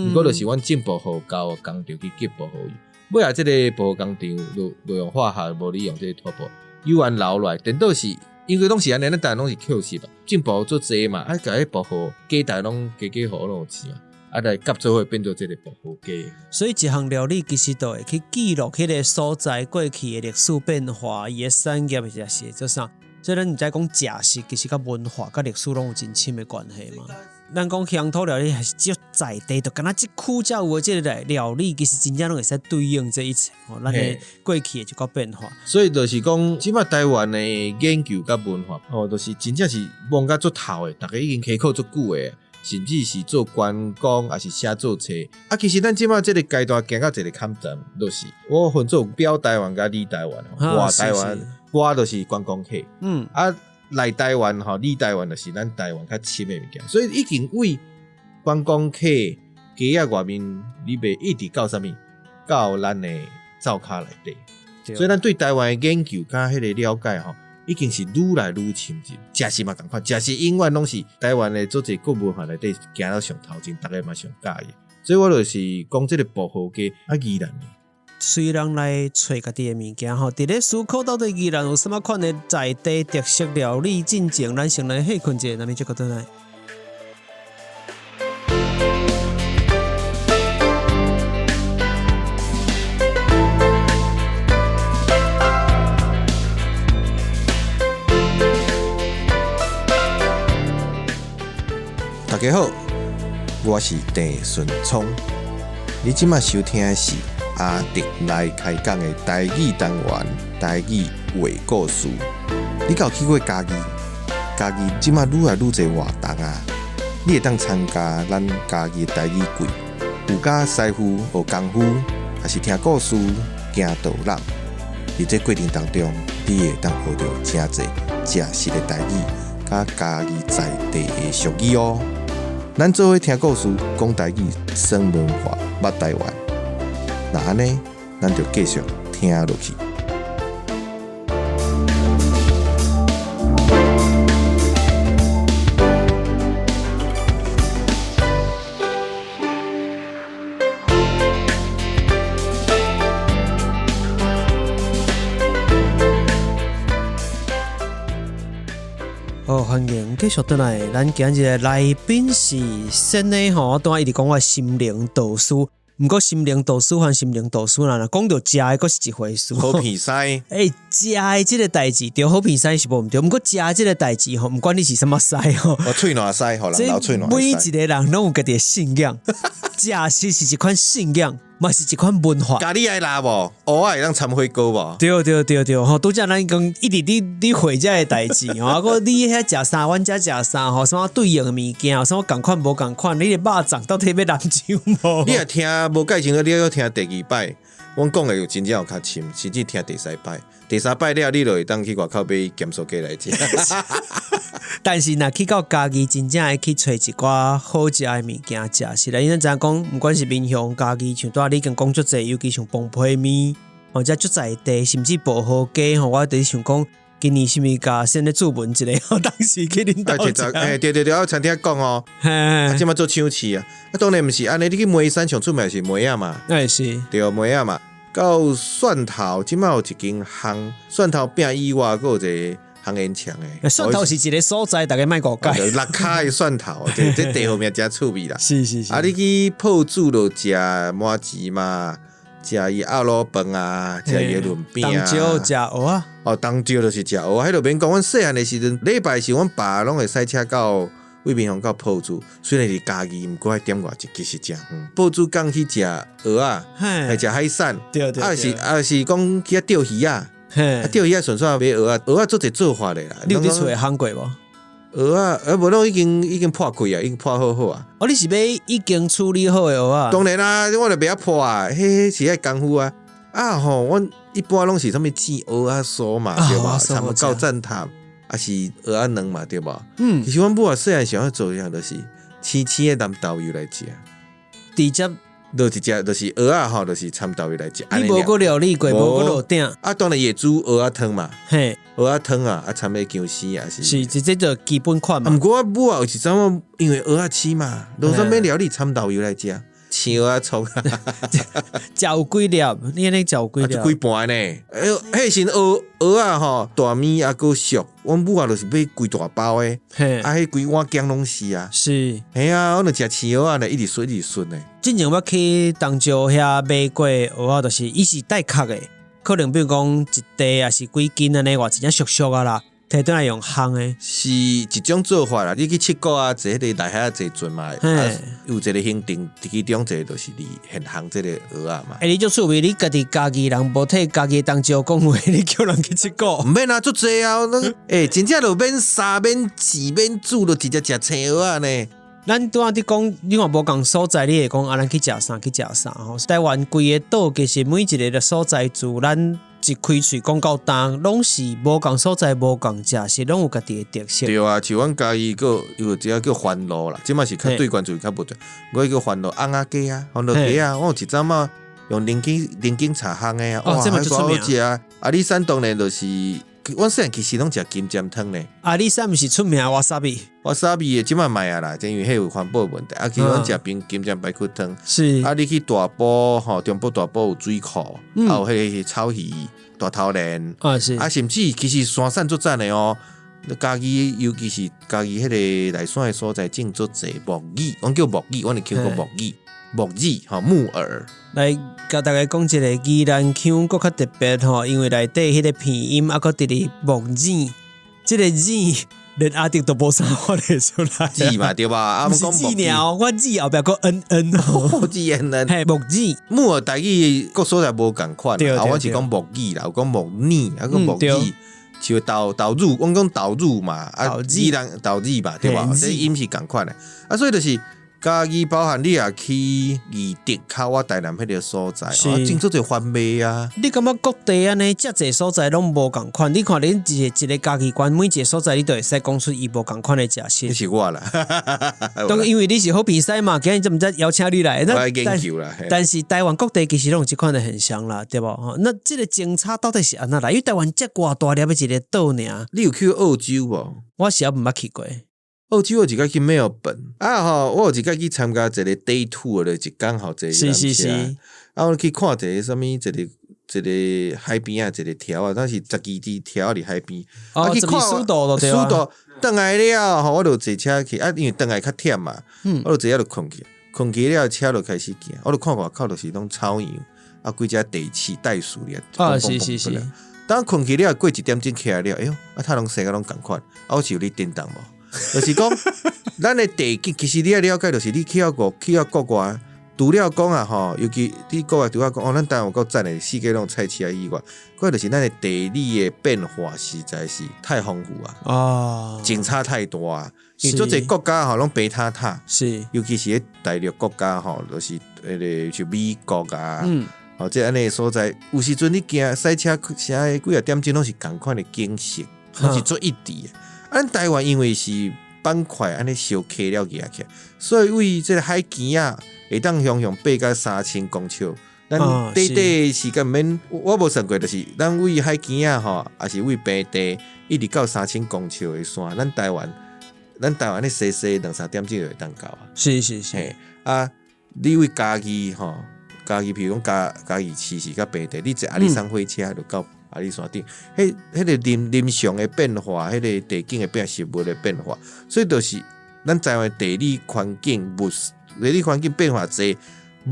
不过就是阮种薄荷到工厂去结薄荷油。尾啊，这个薄荷工厂就用化学，无利用这个拖布，有完留落来，等到是因为拢是安尼，咱大家拢是扣死吧，种薄荷做济嘛，啊，甲迄薄荷鸡蛋拢加互拢有吃嘛，来夹做伙变做这个薄荷鸡。所以一项料理其实都会去记录迄个所在过去的历史变化，伊的产业或者是做啥。所以咱毋知讲食食，其实甲文化、甲历史拢有真深的关系嘛。咱讲乡土料理还是只有在地，就敢若即区才有的这个料理，其实真正拢会使对应这一切哦，咱的过去的一个变化。所以就是讲，即摆台湾的研究甲文化，就是真正是摸甲足透的，大家已经开口足久的，甚至是做观光，还是写做册。其实咱即摆这个阶段行到一个坎站，就是我分做表台湾甲里台湾，外台湾，我就是观光客。来台湾里台湾就是咱台湾较深的物件，所以已经为观光客、街仔外面，你袂一直到啥物，到咱的灶骹内底。所以咱对台湾的研究甲迄个了解已经是愈来愈深入。食食嘛同款，食食永远拢是台湾的做一个文化内底行到上头前，大家嘛上喜欢。所以我就是讲这个薄荷鸡宜兰的。虽然来找家己的物件伫咧思考到底宜兰有什么款的在地特色料理进前，咱先来歇困一下，咱们就回来。大家好，我是郑顺聪，你即马收听的是阿迪来开讲的台语单元，台语话故事。你有去过嘉义？嘉义即马愈来愈侪活动啊！你会当参加咱嘉义的台语季，有教师傅学功夫，还是听故事、行导览。伫这过程当中，你会当学到真侪真实的台语，甲嘉义在地的俗语哦。咱做伙听故事，讲台语，生文化，捌台湾。那安尼，咱就继续听落去。欢迎继续回来。咱今日的来宾是新的吼，我当然一直讲我心灵导师。毋过心灵导师和心灵导师啦，讲到食的，佫是一回事。好鼻屎，食的这个代志，对好鼻屎是无毋对。毋过食的这个代志吼，毋管你是什么屎吼，我喙烂屎，互人老喙烂屎。每一个人拢有家己的信仰，食是一款信仰，嘛是一款文化。咖喱爱辣无？蚵仔会当掺火锅无？对，吼，拄则咱讲一直你会遮的代志吼，啊个你遐食啥，阮遮食啥吼，什么对应的物件，什么共款无共款，你的肉粽到底要难受无？你若听无介情，你要听第二摆，阮讲的有真正有较深，甚至听第三摆。第三摆了，你就会当去外口买咸酥鸡来食。但是若去到家己，真正会去找一寡好食的物件食，是啦。因为咱讲，毋管是民雄、家己，像拄仔你已经讲足济，尤其像崩皮面，或者足在地，甚至薄荷鸡吼，我伫想讲，今年是毋是甲先咧注文一个，当时去恁兜食。对，我餐厅讲哦，即马做抢市啊，当然毋是安尼，你去梅山上出名是梅啊嘛，是，对梅啊嘛。到蒜头，即马有一间烘蒜头饼以外，佫有一个烘烟肠诶。蒜头是一个所在，大家莫误解。六卡的蒜头，这地方面真趣味啦。是。啊，你去泡煮就食麻糍嘛，食伊鸭肉饭啊，食伊润饼啊。当朝食蚵啊。当朝就是食蚵，迄就免讲。阮细汉的时阵，礼拜是阮爸拢会赛车到卫平乡到泡煮，虽然是家己，毋过爱点外一其实真远。泡煮港去食蚵啊，来食海产。对。是讲去钓鱼啊，钓鱼啊纯粹买蚵啊，蚵啊做一做法的啦。你有伫厝诶烘过无？蚵啊，无拢已经破开啊，已经破好啊。你是买已经处理好诶蚵啊？当然啦，我就袂晓破啊，迄是爱功夫啊。阮一般拢是啥物煎蚵啊酥嘛，对吧？参到赞塔。啊是蚵仔卵嘛，对吧？其实阮母啊细汉想要做样，就是青青的南豆油来食，直接就是食，就是蚵仔吼，就是掺豆油来食。你无过料理过，无过落鼎。当然也煮蚵仔汤嘛，嘿，蚵仔汤啊，掺个姜丝啊是。是，这就基本款嘛。毋过我母啊有一阵因为蚵仔青嘛，落啥物料理掺豆油来食，青蚵仔葱，食有几粒？你安尼食有几粒？几盘呢？哎呦，迄时蚵仔吼，大面啊够俗，阮母啊就是买规大包诶，啊，迄规碗姜拢是啊。是，嘿啊，我著食青蚵仔呢，一直顺一直顺诶。之前我去东石遐买过蚵仔，就是伊是带壳诶，可能比如讲一袋啊是几斤安尼，或真正俗俗啊啦。摕倒来用烘诶，是一种做法啦。你去七国啊，坐迄个内海啊，坐船嘛，有一个行程，其中一个就是你现烘这个蚵仔嘛。你就趣味，你家己家己人无替家己当招讲话，你叫人去七国，毋免啊，足济啊，真正就免杀免饲免煮，就直接食青蚵仔呢。咱拄仔伫讲，你若无共所在，你会讲咱去食啥去食啥吼。台湾规个岛其实每一个的所在住，咱一开喙讲到重，拢是无共所在无共食，是拢有家己的特色。对啊，像阮家己个有一个叫番螺啦，即嘛是较对关注较无对。我叫番螺翁仔鸡啊，番螺鸡啊，我一早嘛用零斤茶烘的啊，哇，这么就出名好食啊！啊，你山当然就是，阮细汉其实拢食金针汤呢。啊，你山毋是出名瓦萨比？瓦萨比的即嘛卖啊啦，因为迄有环保问题。啊，其实阮食冰金针排骨汤。是。啊，你去大埔吼，中部大埔有水库，啊有迄个草鱼。大头鲢是啊，甚至其实山产足赞的哦。家己尤其是家己迄个内山的所在，种足济木耳，阮叫木耳，阮会叫木耳吼木耳。来甲大家讲一个宜兰腔，搁较特别吼，因为内底迄个片音啊，搁伫咧木耳，即个耳连阿迪都无啥发得出来。耳嘛对吧？啊，毋是耳鸟，我耳后壁搁恩吼，耳嘿木耳。木耳台语各所在无共款，啊，我是讲木耳啦，有讲木耳，啊个木耳，像豆乳，阮讲豆乳嘛，啊，宜兰豆乳嘛，对吧？这音是共款的，啊，所以就是。家己包含你也去义德靠我台南迄个所在，种出侪番麦啊！你感觉各地安尼遮侪所在拢无共款？你看恁一个家己关每一个所在，你都会使讲出伊无共款的食食。你是我啦，当因为你是好比赛嘛，今日怎么才邀请你来？我来研究啦。但是台湾各地其实拢有即款的很像啦，对无？那这个警察到底是安那来？因为台湾遮偌大粒的一个岛尔。你有去澳洲无？我是也毋捌去过。澳洲我一个去墨尔本啊吼，我有一个去参加一个 day tour 的，一天吼坐是，啊我去看一个什么一个海边啊，一个条啊，但是12支条伫海边，啊去看苏道咯，对啊。苏道倒来了吼，我就坐车去啊，因为倒来较忝嘛，我就坐下就困去了，车就开始行，我就看外口就是拢草原啊，几只地鼠袋鼠咧，啊是，当困去了，过1点钟起来了，哎哟，啊他拢生个拢共款，啊我是有你叮当无？就是讲，咱的地景其实你要了解，就是你去到国外，除了讲啊吼，尤其你国外除了讲哦，咱台湾有够赞的，世界拢菜市啊以外，怪就是咱的地理的变化实在是太丰富啊，景差太多啊。因为做这国家吼拢白塔塔，是，尤其是大陆国家吼，就是像美国啊，吼即安尼所在，有时阵你行赛车啥几啊点钟拢是同款的景色，拢是做一致的。咱台湾因为是板块安尼小溪了起，所以为这个海边啊，会当向爬到3000公尺。咱短时间免，我无算过，就是咱为海边啊吼，也是为平地一直到3000公尺的山。咱台湾的西2-3点钟就会当到啊。是，啊，你为家己吼，譬如讲家己市是较平地，你坐阿里山火车就到。阿里山顶，迄个林上的变化，迄个地景的变食物的变化，所以就是咱台湾地理环境变化侪，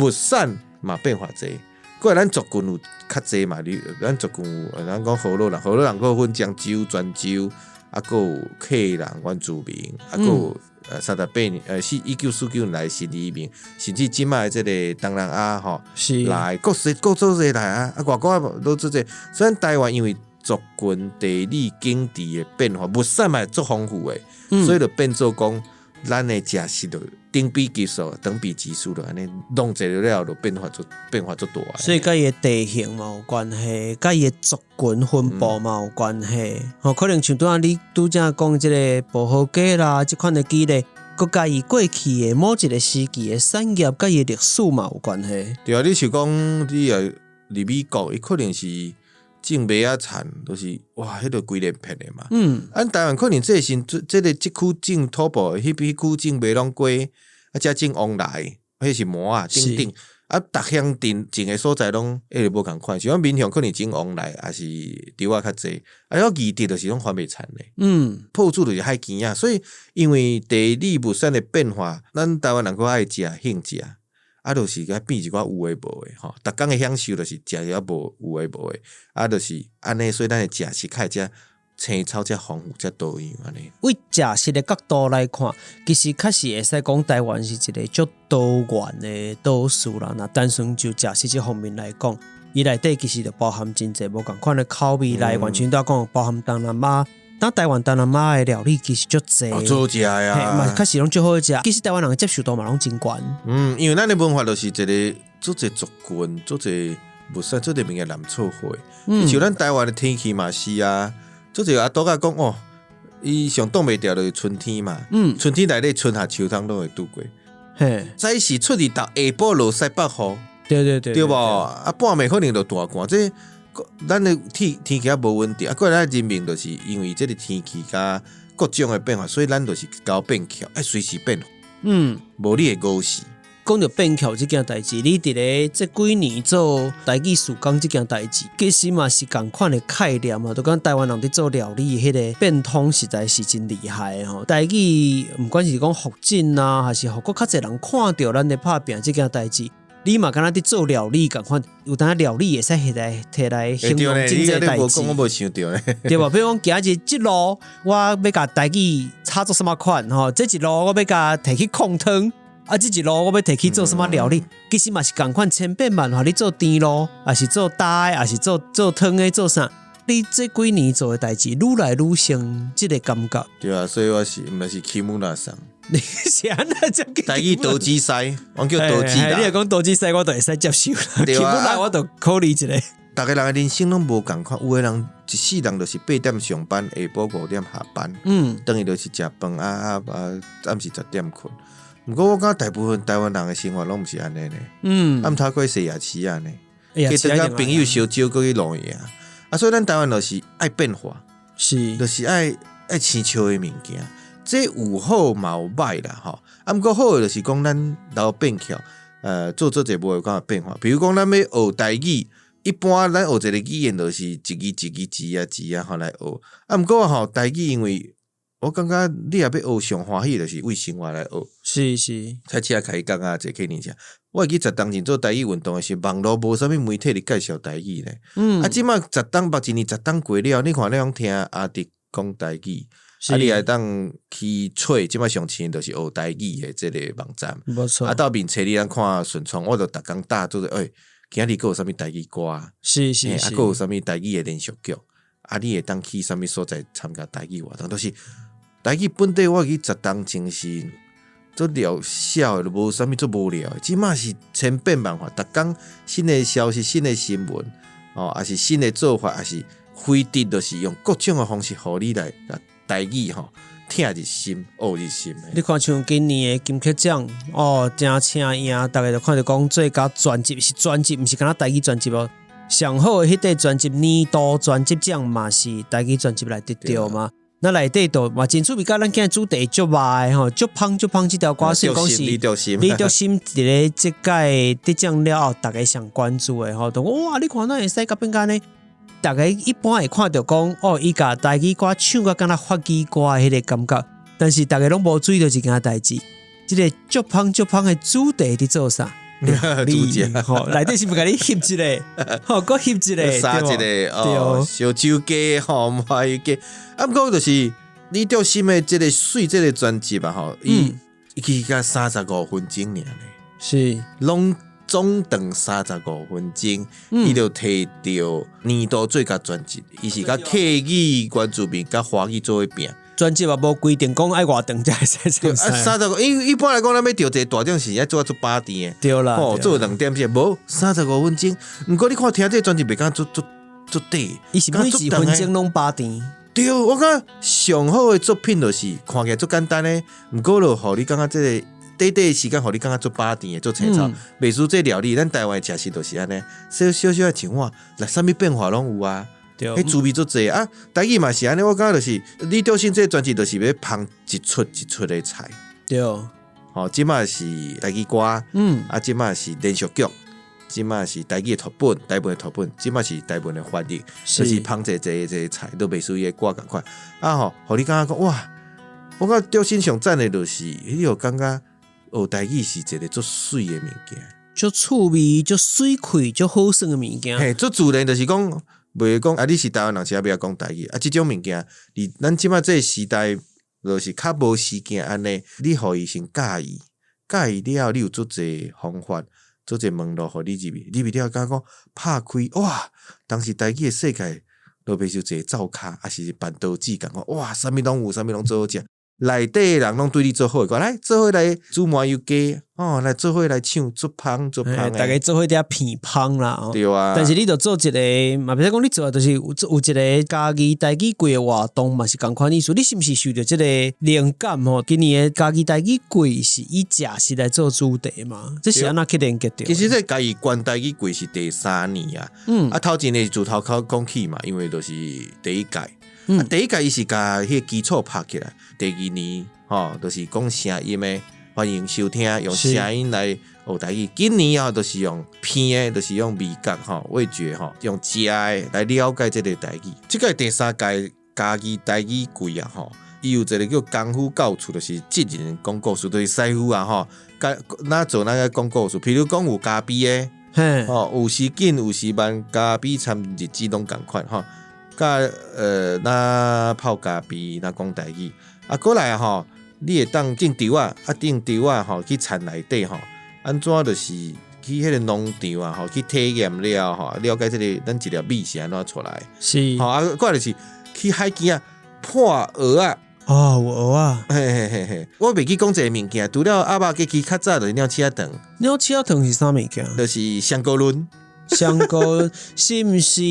物产嘛变化侪。过来咱族群有较侪嘛，咱族群有咱讲河洛人个分漳州、泉州，啊个有客人、原住民，啊个有38年1949年来新移民，甚至即卖即个东南亚吼来各做侪来啊，外国都做侪。虽然台湾因为族群地理经济的变化，物产嘛足丰富的，所以就变做讲咱的食食就等比技术、等比技术就安尼弄一了就变化足大。所以甲伊的地形嘛有关系，甲伊的族群分布嘛有关系。可能像拄仔你拄则讲即个薄荷鸡啦，即款的基地，佮甲伊过去的某一个时期的产业，甲伊的历史嘛有关系。对啊，你想讲你入美国，伊可能是种麦仔田，就是哇，迄个规连片的嘛。咱台湾可能这个区种土布，迄区种麦浪瓜，啊，才种往来，迄是馍啊，顶顶啊，逐乡镇种诶所在拢就无共款，像阮闽乡可能种往来，还是稻啊较济，啊，要异地就是拢还袂产咧。破厝就是海钱啊，所以因为地理物产诶变化，咱台湾人佫爱食兴食，啊，就是甲变一寡有诶无诶吼，逐工诶享受就是食了无有诶无诶，啊，就是安尼，所以咱诶食食较遮青草遮丰富遮多样安尼。为食食的角度来看，其实确实会使讲台湾是一个足多元的岛屿啦。那单纯就食食这方面来讲，伊内底其实就包含真侪无共款的口味来源，全都讲包含东南亚。当台湾东南亚的料理其实足侪，好食呀，嘛确实拢足好食。其实台湾人接受度嘛拢真悬。因为咱的文化就是一个足侪族群，足侪物产，足侪物件难凑合。像咱台湾的天气嘛是啊。做一个阿多甲讲哦，伊上挡袂掉就是春天嘛。春天内底春夏秋冬都会拄过。早时出日头，下晡落西北雨。对无？啊，半暝可能就大寒。这咱的天气也无稳定。啊，过来人民就是因为这个天气甲各种的变化，所以咱就是搞变巧，爱随时变。无你会饿死。讲到变巧这件代志，你伫咧这几年做台语事工这件代志，其实嘛是同款的概念嘛。就讲台湾人伫做料理，迄个变通实在是真厉害吼。台语不管是讲福建啊，还是互国较侪人看到咱咧拍拼这件代志，你嘛敢若伫做料理同款，有当料理会使摕来形容真侪代志。我无想到咧，对吧？比如讲今日这路我要甲台语炒作什么款吼，这一路我要甲摕去控汤。啊，这一路我要摕去做什么料理？其实嘛是同款千变万化，你做甜咯，还是做搭的，还是做汤的，做啥？你这几年做的代志，愈来愈像这个感觉。对啊，所以我是毋是起木那上？你是安那讲？台语多姿赛，我叫多姿啦。你若讲多姿赛，我就会使接受啦。起木那我就考虑一下。大家人的人生拢无共款，有的人一世人就是8点上班，下晡5点下班，等于就是食饭暗时10点困。不过我感觉大部分台湾人的生活拢毋是安尼呢，暗头过细夜市安尼，去等朋友烧酒过去路野啊，所以咱台湾就是爱变化，就是爱青笑的物件，这有好嘛有歹啦吼。啊，不过好的就是讲咱老变巧，做一个无有讲变化，比如讲咱要学台语，一般咱学一个语言就是一字吼来学，啊，不过吼台语因为我感觉你也要学上欢喜，就是为生活来学。是。才开讲坐去年下，我会记10当前做台语运动的时候，网络无啥物媒体咧介绍台语咧。啊，即马10当目一年10当过了，你看你用听阿迪讲台语，啊，你还当去找，即马上前就是学台语的这个网站。没错。啊，到面册你咱看顺创，我就逐工打做今日佫有啥物台语歌？是。啊，佫有啥物台语的连续剧？啊，你会当去啥物所在参加台语活动？都是。台语本地我去10当前是做疗效的，无啥物做无聊的。即马是千变万化，逐工新的消息、新的新闻，还是新的做法，还是非得就是用各种的方式，互你来台语听入心、学入心的。你看像今年的金曲奖，真请赢，大家就看到讲最佳专辑是专辑，毋是敢若台语专辑哦。上好的迄块专辑年度专辑奖嘛是台语专辑来得到嘛。那内底都嘛真趣味，甲咱今日主题足歹吼，足芳这条歌，所以讲是李德心伫咧即届得奖了后，大家上关注的吼，都哇！你看那会使甲变干呢？大家一般会看到讲伊甲台语歌唱甲敢若法语歌迄个感觉，但是大家拢无注意到一件代志，即个足芳的主题伫做啥？吼，内底是不甲你翕一个，吼，搁翕一个，杀一个小酒鸡吼，买一个。啊，不过就是李德心的这个水这个专辑吧，吼，伊其实才35分钟尔呢，是拢总长35分钟，伊就摕到年度最佳专辑，伊是甲客语原住民甲华语做伙拼。专辑也无规定讲爱偌长才会使唱赛。35，一般来讲，咱要调一个大奖是要做8点的。对啦，做2点是无35分钟。不过你看听这专辑，袂敢做短，伊是每1分钟拢8点。对，我感觉上好的作品就是看起来足简单的，不过就互你感觉这个短的时间，互你感觉做8点的做青草。袂输这料理，咱台湾食食就是安尼，小的情况，来啥物变化拢有啊。迄滋味足济啊！台语嘛是安尼，我感觉就是李德心这专辑就是要烹一出的菜。对，即马是台语歌，啊，即马是连续剧，即马是台语的图本，台文的图本，即马是台文的翻译，就是芳这菜都袂输伊的歌共款。啊互你感觉讲哇，我感觉赵新上赞的就是，你有感觉学台语是一个足水的物件，足趣味、足水气、足好耍的物件。嘿，足自然就是讲，袂讲啊，你是台湾人，只不要讲台语啊，即种物件，咱即马这个时代。就是较无时间安尼，你互伊先教伊了后，你有足侪方法，足侪门路互你入去。入去了甲讲拍开，哇！当时台语的世界都袂就一个灶骹，还是办刀子共讲，哇！啥物拢有，啥物拢做好食。内底的人拢对你做好个，来做伙来煮麻油鸡，来做伙来唱足芳足芳诶，大家做伙点偏芳啦，对啊。但是你著做一个，嘛袂使讲你做，就是有一个家己台语季的活动嘛，是共款意思。你是毋是受到即个灵感吼？今年的家己台语季是以食食来做主题嘛？这是安怎去连结着？其实这家己关台语季是第3年啊，啊头前呢自头考讲起嘛，因为就是第一届。第一届伊是甲迄个基础拍起来，第2年就是讲声音的，欢迎收听，用声音来学台语。今年就是用片的，就是用味觉味觉用食的来了解这个台语。这个第3届家己台语季啊伊有一个叫功夫教厝，就是职人讲故事，就是师傅啊那做那个讲故事，譬如讲有咖啡的，有时紧有时慢，咖啡参日子拢共款甲那泡咖啡，那讲台语啊，过来你会当种稻啊，种稻啊去田内底安怎就是去迄个农场啊去体验了了解这个咱一粒米是安怎出来，是过来就是去海边啊破蚵啊，有蚵啊，嘿，我袂记讲一个物件，除了阿爸去较早就是鸟车肠，鸟车肠是啥物件？就是香菇轮。香菇是毋是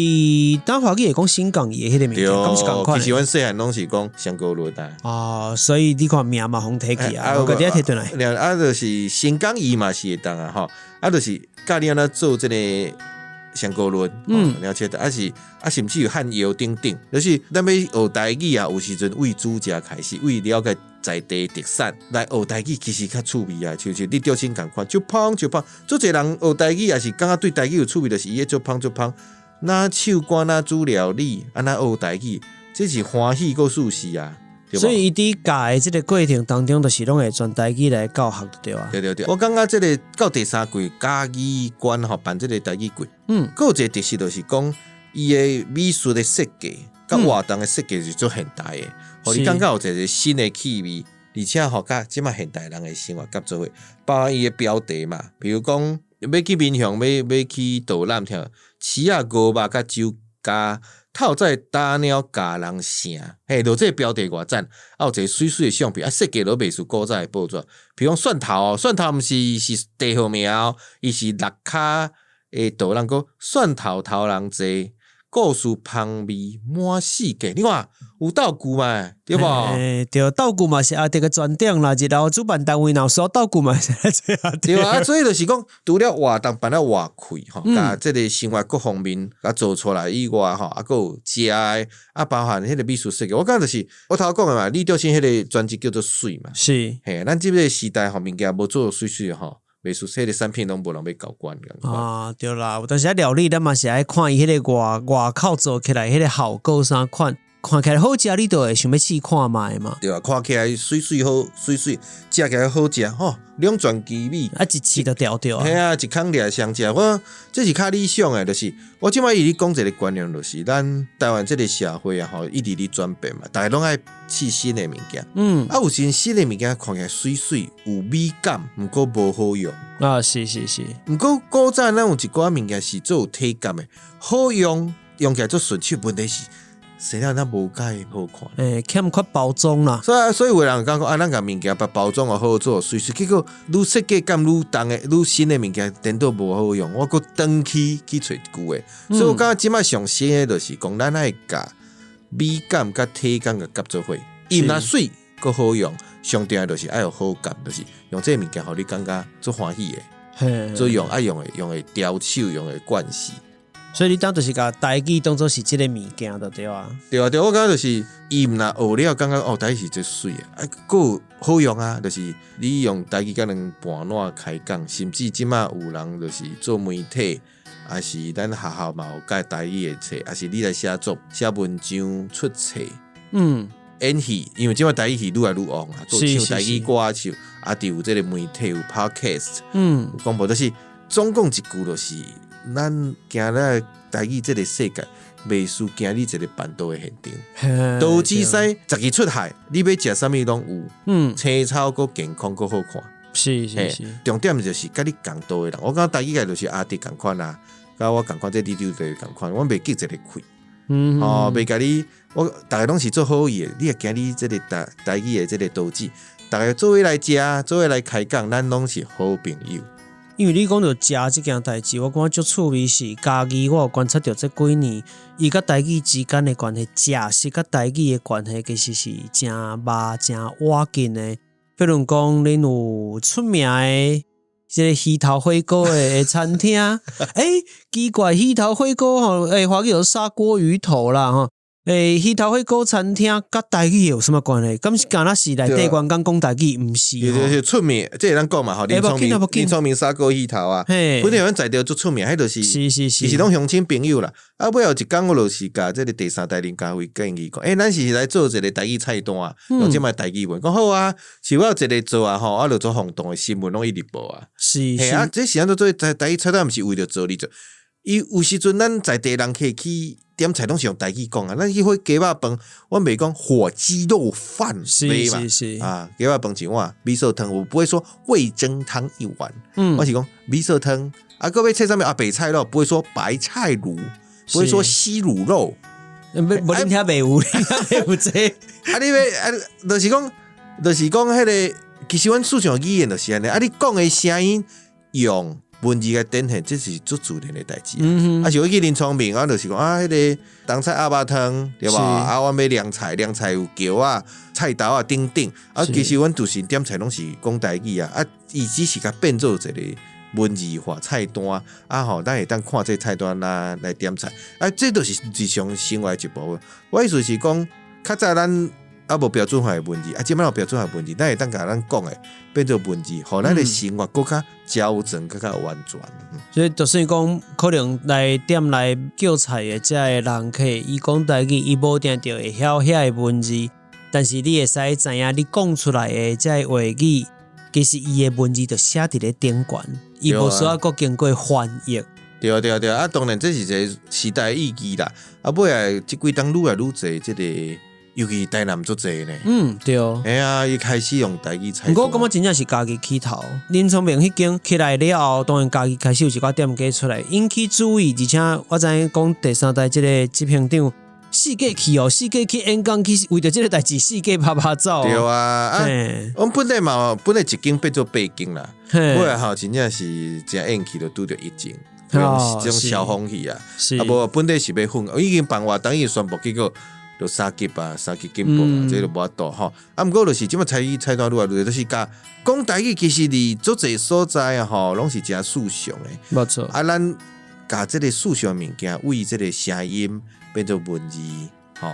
咱华语会讲新港伊的迄个物件，咁是共款。其实阮细汉拢是讲香菇轮所以你看名嘛，互摕去啊，我家己摕转来。啊，就是新港伊嘛是会当啊，啊，就是教你安怎做这个香菇轮，了解的，甚至有汉药等等，就是咱要学台语啊，有时阵为煮食开始，为了解在地特产来学台语，其实较趣味啊，像你钓青共款，就芳，做侪人学台语也是感觉对台语有趣味，就是伊做芳，那唱歌那煮料理，安那学台语，这是欢喜个事实啊。所以伊伫教的这个过程当中，就是拢会转台语来教学，对吧？对，我感觉这个到第3季家己馆办这个台语季，有一个特色就是讲伊的美术的设计，甲活动的设计是做现代的，互你感觉有一个新的气味，而且甲即马现代人的生活甲做伙，包含伊的标题嘛，比如讲要去民雄，要去导览听，饲啊牛肉甲酒加。透在打鸟家人声，就这个标题偌赞，有一个水水的相片，设计都袂输古早的报纸。比如讲蒜头毋是地号名伊是六卡的导览个蒜头头人坐，故事香味满世界。你看有道具嘛，对无？对，道具嘛是这个专点啦，日后主办单位若说道具嘛是来做对啊，所以就是讲，除了活动办了活开甲这个生活各方面甲做出来以外还有食的包含迄个美术设计。我感觉就是我头讲的嘛，李吊星迄个专辑叫做水嘛，是嘿，咱这个时代物件无做水美术设计的产品拢无人要交关对啦，有当时料理咱嘛是爱看伊迄个外口做起来迄个效果啥款。看起来好食，你就会想要试看卖嘛？对啊，看起来水好，食起来好食两全其美。一试就调啊。嘿啊，一空掠相食，我这是较理想的，就是我即摆伊咧讲一个观念，就是咱台湾这个社会啊，一直咧转变嘛，大家拢爱试新的物件。有时新的物件看起来水有美感，毋过无好用。是。毋过古早咱有一寡物件是做有体感的，好用起来做顺手，问题是。生了咱无介好看，欠缺包装啦。所以有人讲咱甲物件把包装也好做，水结果愈设计感愈重的、愈新的物件，颠倒无好用。我搁转去找旧的，所以我感觉即摆上新的就是讲咱爱甲美感甲体感甲夹做伙，伊若水搁好用，上重要就是爱有好感，就是用这个物件，互你感觉做欢喜的，做用爱用的雕手，用的惯势。所以你当就是甲台语当作是即个物件的对啊？对，我感觉就是伊毋若学了，感觉台语是最水的，还有好用啊，就是你用台语甲人半烂开讲，甚至即马有人就是做媒体，还是咱学校嘛有教台语的册，还是你来写作、写文章、出册，演戏，因为即马台语戏愈来愈旺啊，做唱台语歌唱，啊，就有这个媒体有 podcast，有广播，就是总共一句就是咱行咧台语这个世界。袂输今日一个办道的现场，投资使十几出海，你要食啥物拢有，青草搁健康搁好看，是，重点就是甲你共道的人，我感觉台语界就是阿弟共款啊，甲我共款，这李丢就共款，我袂记一个开，袂甲你，我大家拢是做好意的，你也今日这个台语的这个投资，大家做伙来食，做伙来开讲，咱拢是好朋友。因为你讲到食这件代志，我感觉足趣味是家己，我有观察到这几年，伊甲台语之间的关系，食食甲台语的关系，其实是真密、真瓦紧的。比如讲，恁有出名的这个鱼头火锅的餐厅，奇怪，鱼头火锅吼，华语有砂锅鱼头啦，吼。鱼头火锅餐厅甲台语有什么关系？敢是敢若是内底员工讲台语，毋是？就是出名，这咱讲嘛吼，林聪明砂锅鱼头啊，本地人在着足出名，迄就是其实拢乡亲朋友啦。啊，尾后一工我就是甲这个第三代林家辉建议讲，咱是来做一个台语菜单啊，用即卖台语文，讲好啊，是我有一个做啊吼，啊就做轰动的新闻拢一直报啊。是啊，这时阵做台语菜单，毋是为着做你做，伊有时阵咱在地人可以去。点菜拢是用台语讲啊，咱去火鸡肉饭，我袂讲火鸡肉饭，是啊，鸡肉饭一碗，米寿汤，我不会说味噌汤一碗，我是讲米寿汤，啊，各位菜上面啊白菜肉，不会说白菜卤，不会说西卤肉，无恁听袂有，袂有这，啊，你要就是讲迄个，其实阮思想语言就是安尼，啊，你讲的声音用。文字嘅展现，这是足自然嘅代志。啊，是我去林聪明，我就是讲啊，迄个冬菜鸭肉汤，对吧？啊，我买凉菜有姜啊、菜刀啊等等。啊，其实阮就是点菜拢是讲台语啊，啊，伊只是甲变做一个文字化菜单啊，吼，咱会当看这菜单来点菜。啊，这都是日常生活一部分。我意思是讲，较早咱。啊，无标准化的文字，啊，即摆有标准化的文字，咱会当甲咱讲的变做文字，互咱的生活更较矫正，更较完全。所以就是讲，可能来店来叫菜的这个人客，伊讲台语，伊无定着会晓遐个文字，但是你会使知影，你讲出来的这个话语，其实伊的文字就写伫咧顶悬，伊无需要搁经过翻译。对啊，当然这是一个时代意义啦。啊，尾来即几当愈来愈侪即个。尤其台南足济呢，对哦，哎呀，伊开始用台语菜单。我感觉真正是家己起头，林聪明迄间起来了后，当然家己开始有一寡店家出来引起注意，而且我知影讲第三代即个执行长四界去演讲去，为着即个代志四界拍走。对啊，我们本来一间变做八间啦，后来吼真正是真演去就拄着疫情，这种消风气啊，啊无本来是要分，已经办活动已经宣布结果。就三级进步啊，这就无法度吼。啊，毋过就是即摆菜单愈来愈就是讲台语，其实伫足侪所在啊吼，拢是真素常诶。没错。啊，咱甲即个素常物件，为即个声音变做文字，吼，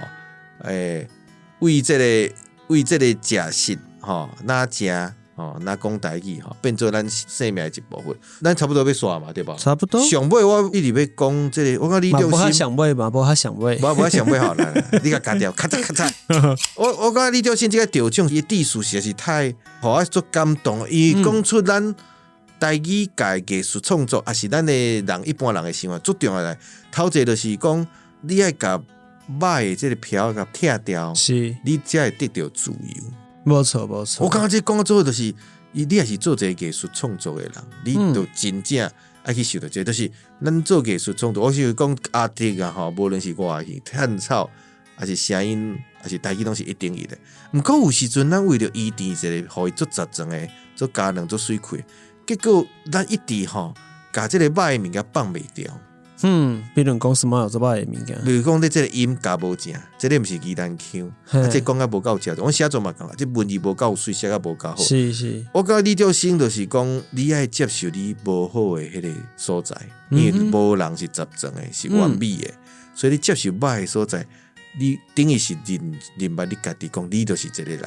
为即个食食，吼，哪食。那讲台语变做咱生命一部分，咱差不多要煞嘛，对吧？差不多。上尾我一直要讲这个，我讲李六星。无上尾嘛，无上尾。无上尾好来，你甲割掉，咔嚓。我讲李六星这个调唱，伊地数实在是太，互我足感动。伊讲出咱台语界艺术创作，也是咱的人一般人的生活最重要的。头一就是讲，你爱甲歹的这个票甲拆掉，是，你才会得到自由。无错。我感觉这讲到最后就是，你也是做一个艺术创作的人，你就真正爱去受到这，就是咱做艺术创作，我是讲阿迪啊吼，无论是歌戏、探草，还是声音，还是台语，拢是一定的。毋过有时阵，咱为了医治一个，互伊做杂种的、做家人、做水亏，结果咱一直吼，把这个歹的物件放袂掉。比如讲什么有这歹的物件？比如讲，你这个音加无正，这个毋是鸡蛋腔，这讲啊无够正。我写作嘛讲，这文字无够水，写啊无够好。是。我感觉李兆星就是讲，你爱接受你无好的迄个所在，因为无人是杂种的，是完美的，所以你接受歹的所在，你等于是认捌你家己讲，你就是这个人。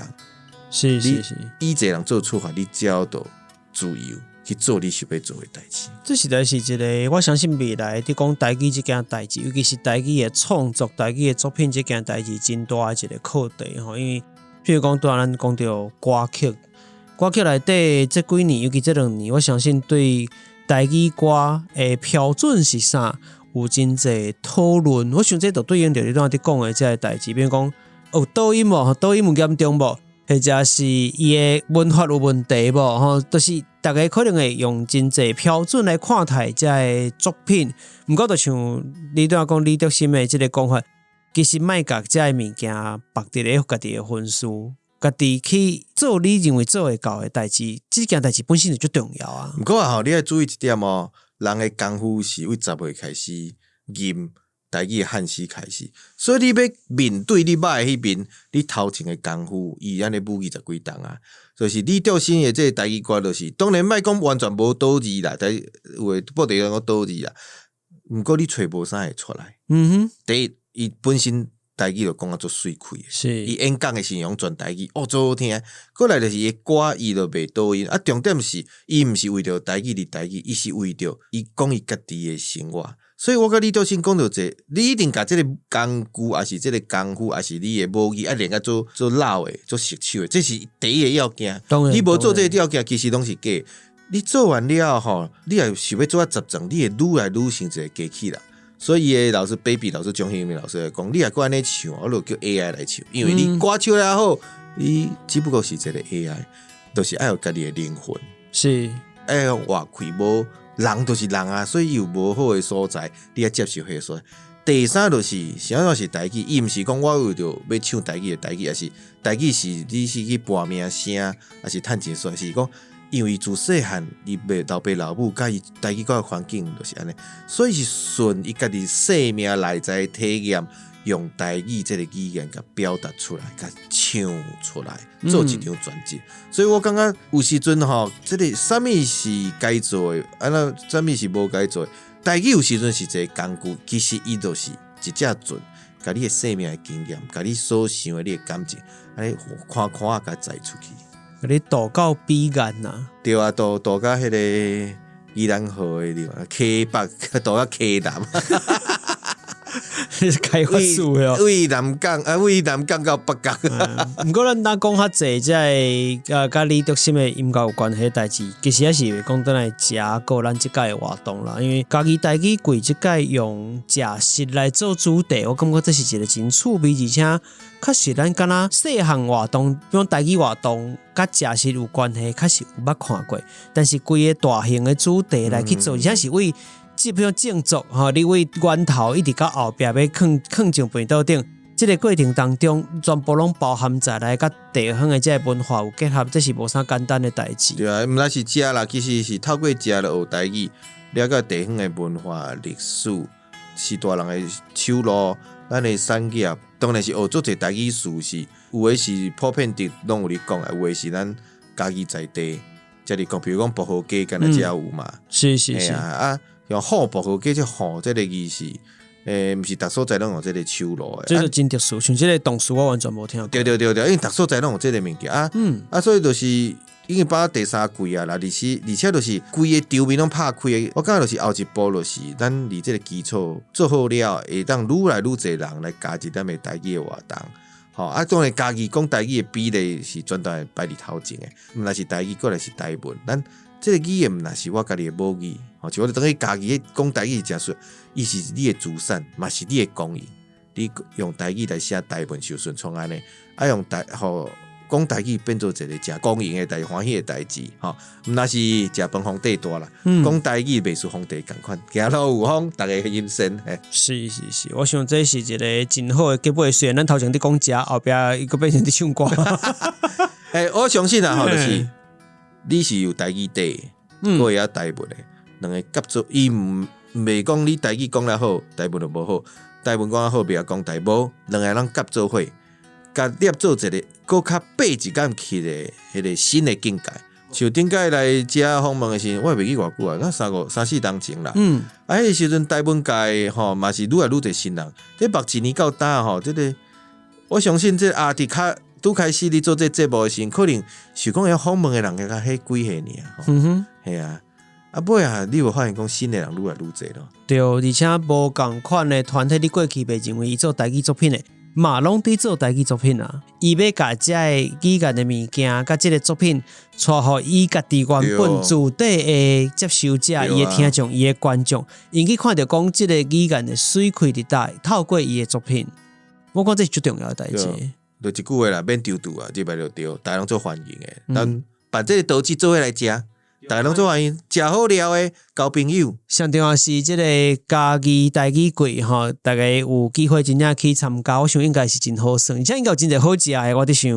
是是是，以一个人做出发，你只要都自由去做你想要做的代志。这实在是一个我相信未来你讲台语这件代志，尤其是台语的创作、台语的作品这件代志，真大的一个课题吼。因为譬如讲，当然咱讲到歌曲，歌曲内底这几年，尤其这2年，我相信对台语歌的标准是啥，有真侪讨论。我想这就对应着你刚才讲的这个代志，比如讲抖音无，抖音有严重无？或者是伊的文化有问题无？吼，就是大家可能会用真侪标准来看待这个作品。毋过，就像你拄仔讲李德新的这个讲法，其实莫甲这个物件绑伫咧家己的分数，家己去做你认为做会到的代志，这件代志本身就最重要啊。毋过啊，你要注意一点哦，人的功夫是为10岁开始吟台语的汉诗开始，所以你要面对你歹迄面，你头前的功夫，伊安尼舞20几档啊，就是李德新的这个台语歌，就是当然莫讲完全无倒字啦，但有诶不得讲倒字啦，毋过你揣无啥会出来。第一，伊本身台语就讲啊足水气，是伊演讲的形容全台语，足好听。过来就是伊歌，伊就袂倒音啊。重点是伊毋是为着台语伫台语，伊是为着伊讲伊家己的生活。所以我甲李德新讲到这，你一定甲这个工具，还是这个功夫，还是你的武艺，练甲做老的、做熟手的，这是第一个要件。你无做这个要件，其实拢是假。你做完了吼，你也想要做啊10层，你会愈来愈像一个机器人。所以诶，老师 baby 老师蒋兴明老师来讲，你也搁安尼唱，我就叫 AI 来唱，因为你歌唱了好，你只不过是一个 AI， 就是爱有家己的灵魂，是爱活开无。人就是人啊，所以有无好的所在，你要接受迄个所在。第三就是啥样是台语，伊毋是讲我为着要唱台语的台语，还是台语是你是去搏命声，还是趁钱说，是讲因为自细汉伊老爸老母甲伊台语个环境就是安尼，所以是顺伊家己生命内在体验，用台语这个语言甲表达出来，甲唱出来，做一张专辑。所以我感觉有时阵吼，这个啥物是该做的，啥物是无该做的。台语有时阵是一个工具，其实伊就是一只船，甲你的生命的经验，甲你所想的你的感情，安尼看看啊，甲载出去。甲你渡到彼岸呐。对啊，渡到迄个宜兰河的地方，溪北渡到溪南。开发术哦，为南港到北港。毋过咱讲较济，即个甲李德新的音乐有关系代志，其实也是讲倒来食过咱即届的活动啦。因为家己台语季即届用食食来做主题，我感觉这是一个真趣味，而且确实咱敢若细项活动，比如台语活动，甲食食有关系，确实有捌看过。但是规个大型的主题来去做，而且是为比如建筑吼，你为源头一直到后壁要放上背道顶，这个过程当中全部拢包含在来，甲地方的这个文化有结合，这是无啥简单的代志。对啊，毋但是食啦，其实是透过食来学台语，了解地方的文化历史，是大人的手路，咱的产业，当然是学做者台语事是，有的是普遍的拢有咧讲的，有的是咱家己在地，即是讲，比如讲薄荷鸡，敢若只有嘛，是啊。用好薄荷鸡即好，即个字是，毋是逐所在拢有即个手路的。这个真特殊，像这个动词我完全无听过。对，因为逐所在拢有即个物件啊。所以就是已经把第3季啊啦，而且就是规个场面拢拍开的。我感觉就是后一步就是咱离这个基础做好了，会当愈来愈侪人来加入咱的台语的活动。当然家己讲台语的比例是全台排伫头前的，毋但是台语，过来是台文，咱。这个语言毋若是我家己的母语，就我等于家己讲台语真顺，伊是你的资产，嘛是你的公益。你用台语来写台文就顺创安尼，用讲台语变做一个真公益的、大欢喜的代志，毋若是食饭皇帝大啦。讲台语袂输皇帝共款，行路有风，大家阴身。是，我想这是一个真好的结尾。虽然咱头前伫讲食，后壁伊个变成伫唱歌。我相信啊，就是你是有台语底，还会晓台文的，两个合作，伊袂讲你台语讲了好，台文就无好，台文讲了好，袂晓讲台无，两个人合作伙，甲捏做一个更较爬一竿去的迄个新的境界。像顶届来遮访问的时候，我袂记偌久啊，那3-4当前啦。迄个时阵台文界嘛是愈来愈侪新人，这目一年到今这个我相信这阿迪卡。拄开始你做这节目的时候，可能是讲要访问的人才迄几岁尔，系啊，尾啊，你有发现讲新的人愈来愈侪咯。对，而且无共款的团体，你过去袂认为伊做台语作品的，嘛拢伫做台语作品啊。伊要甲遮个语言的物件，甲即个作品，带互伊家己原本自底的接受者、伊的听众、伊的观众，因去看到讲即个语言的水开伫倒，透过伊的作品，我讲这是最重要的代志。就一句话啦，免丢丢啊，即摆就对，大家拢做欢迎的。但把这个刀子做伙来食。大家拢做欢迎，食好料的交朋友。上重要是这个家己台语季吼，大家有机会真正去参加，我想应该是真好耍，而且应该有真侪好食的，我伫想。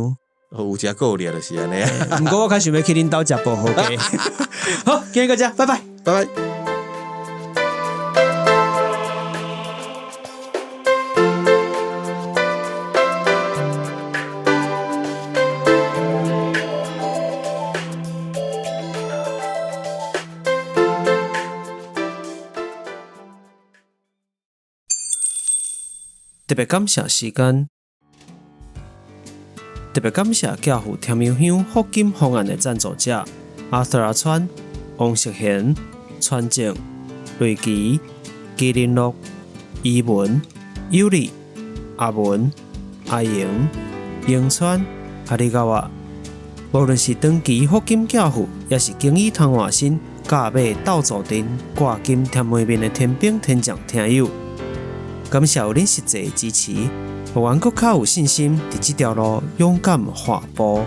有食够料就是安尼。不过我较想要去恁兜食薄荷鸡。好，今日到这，拜拜，拜拜。特别感谢时间，特别感谢教父甜苗香福金方案的赞助者Arthur阿川、王石贤、川正、瑞奇、基林乐、伊文、尤里、阿文、阿莹、永川、阿里高瓦。无论是长期福金教父，也是经营汤华新、甲尾斗助阵、挂金甜梅面的天兵天将听友。感谢有恁实际的支持，互阮更较有信心，伫这条路勇敢踏步。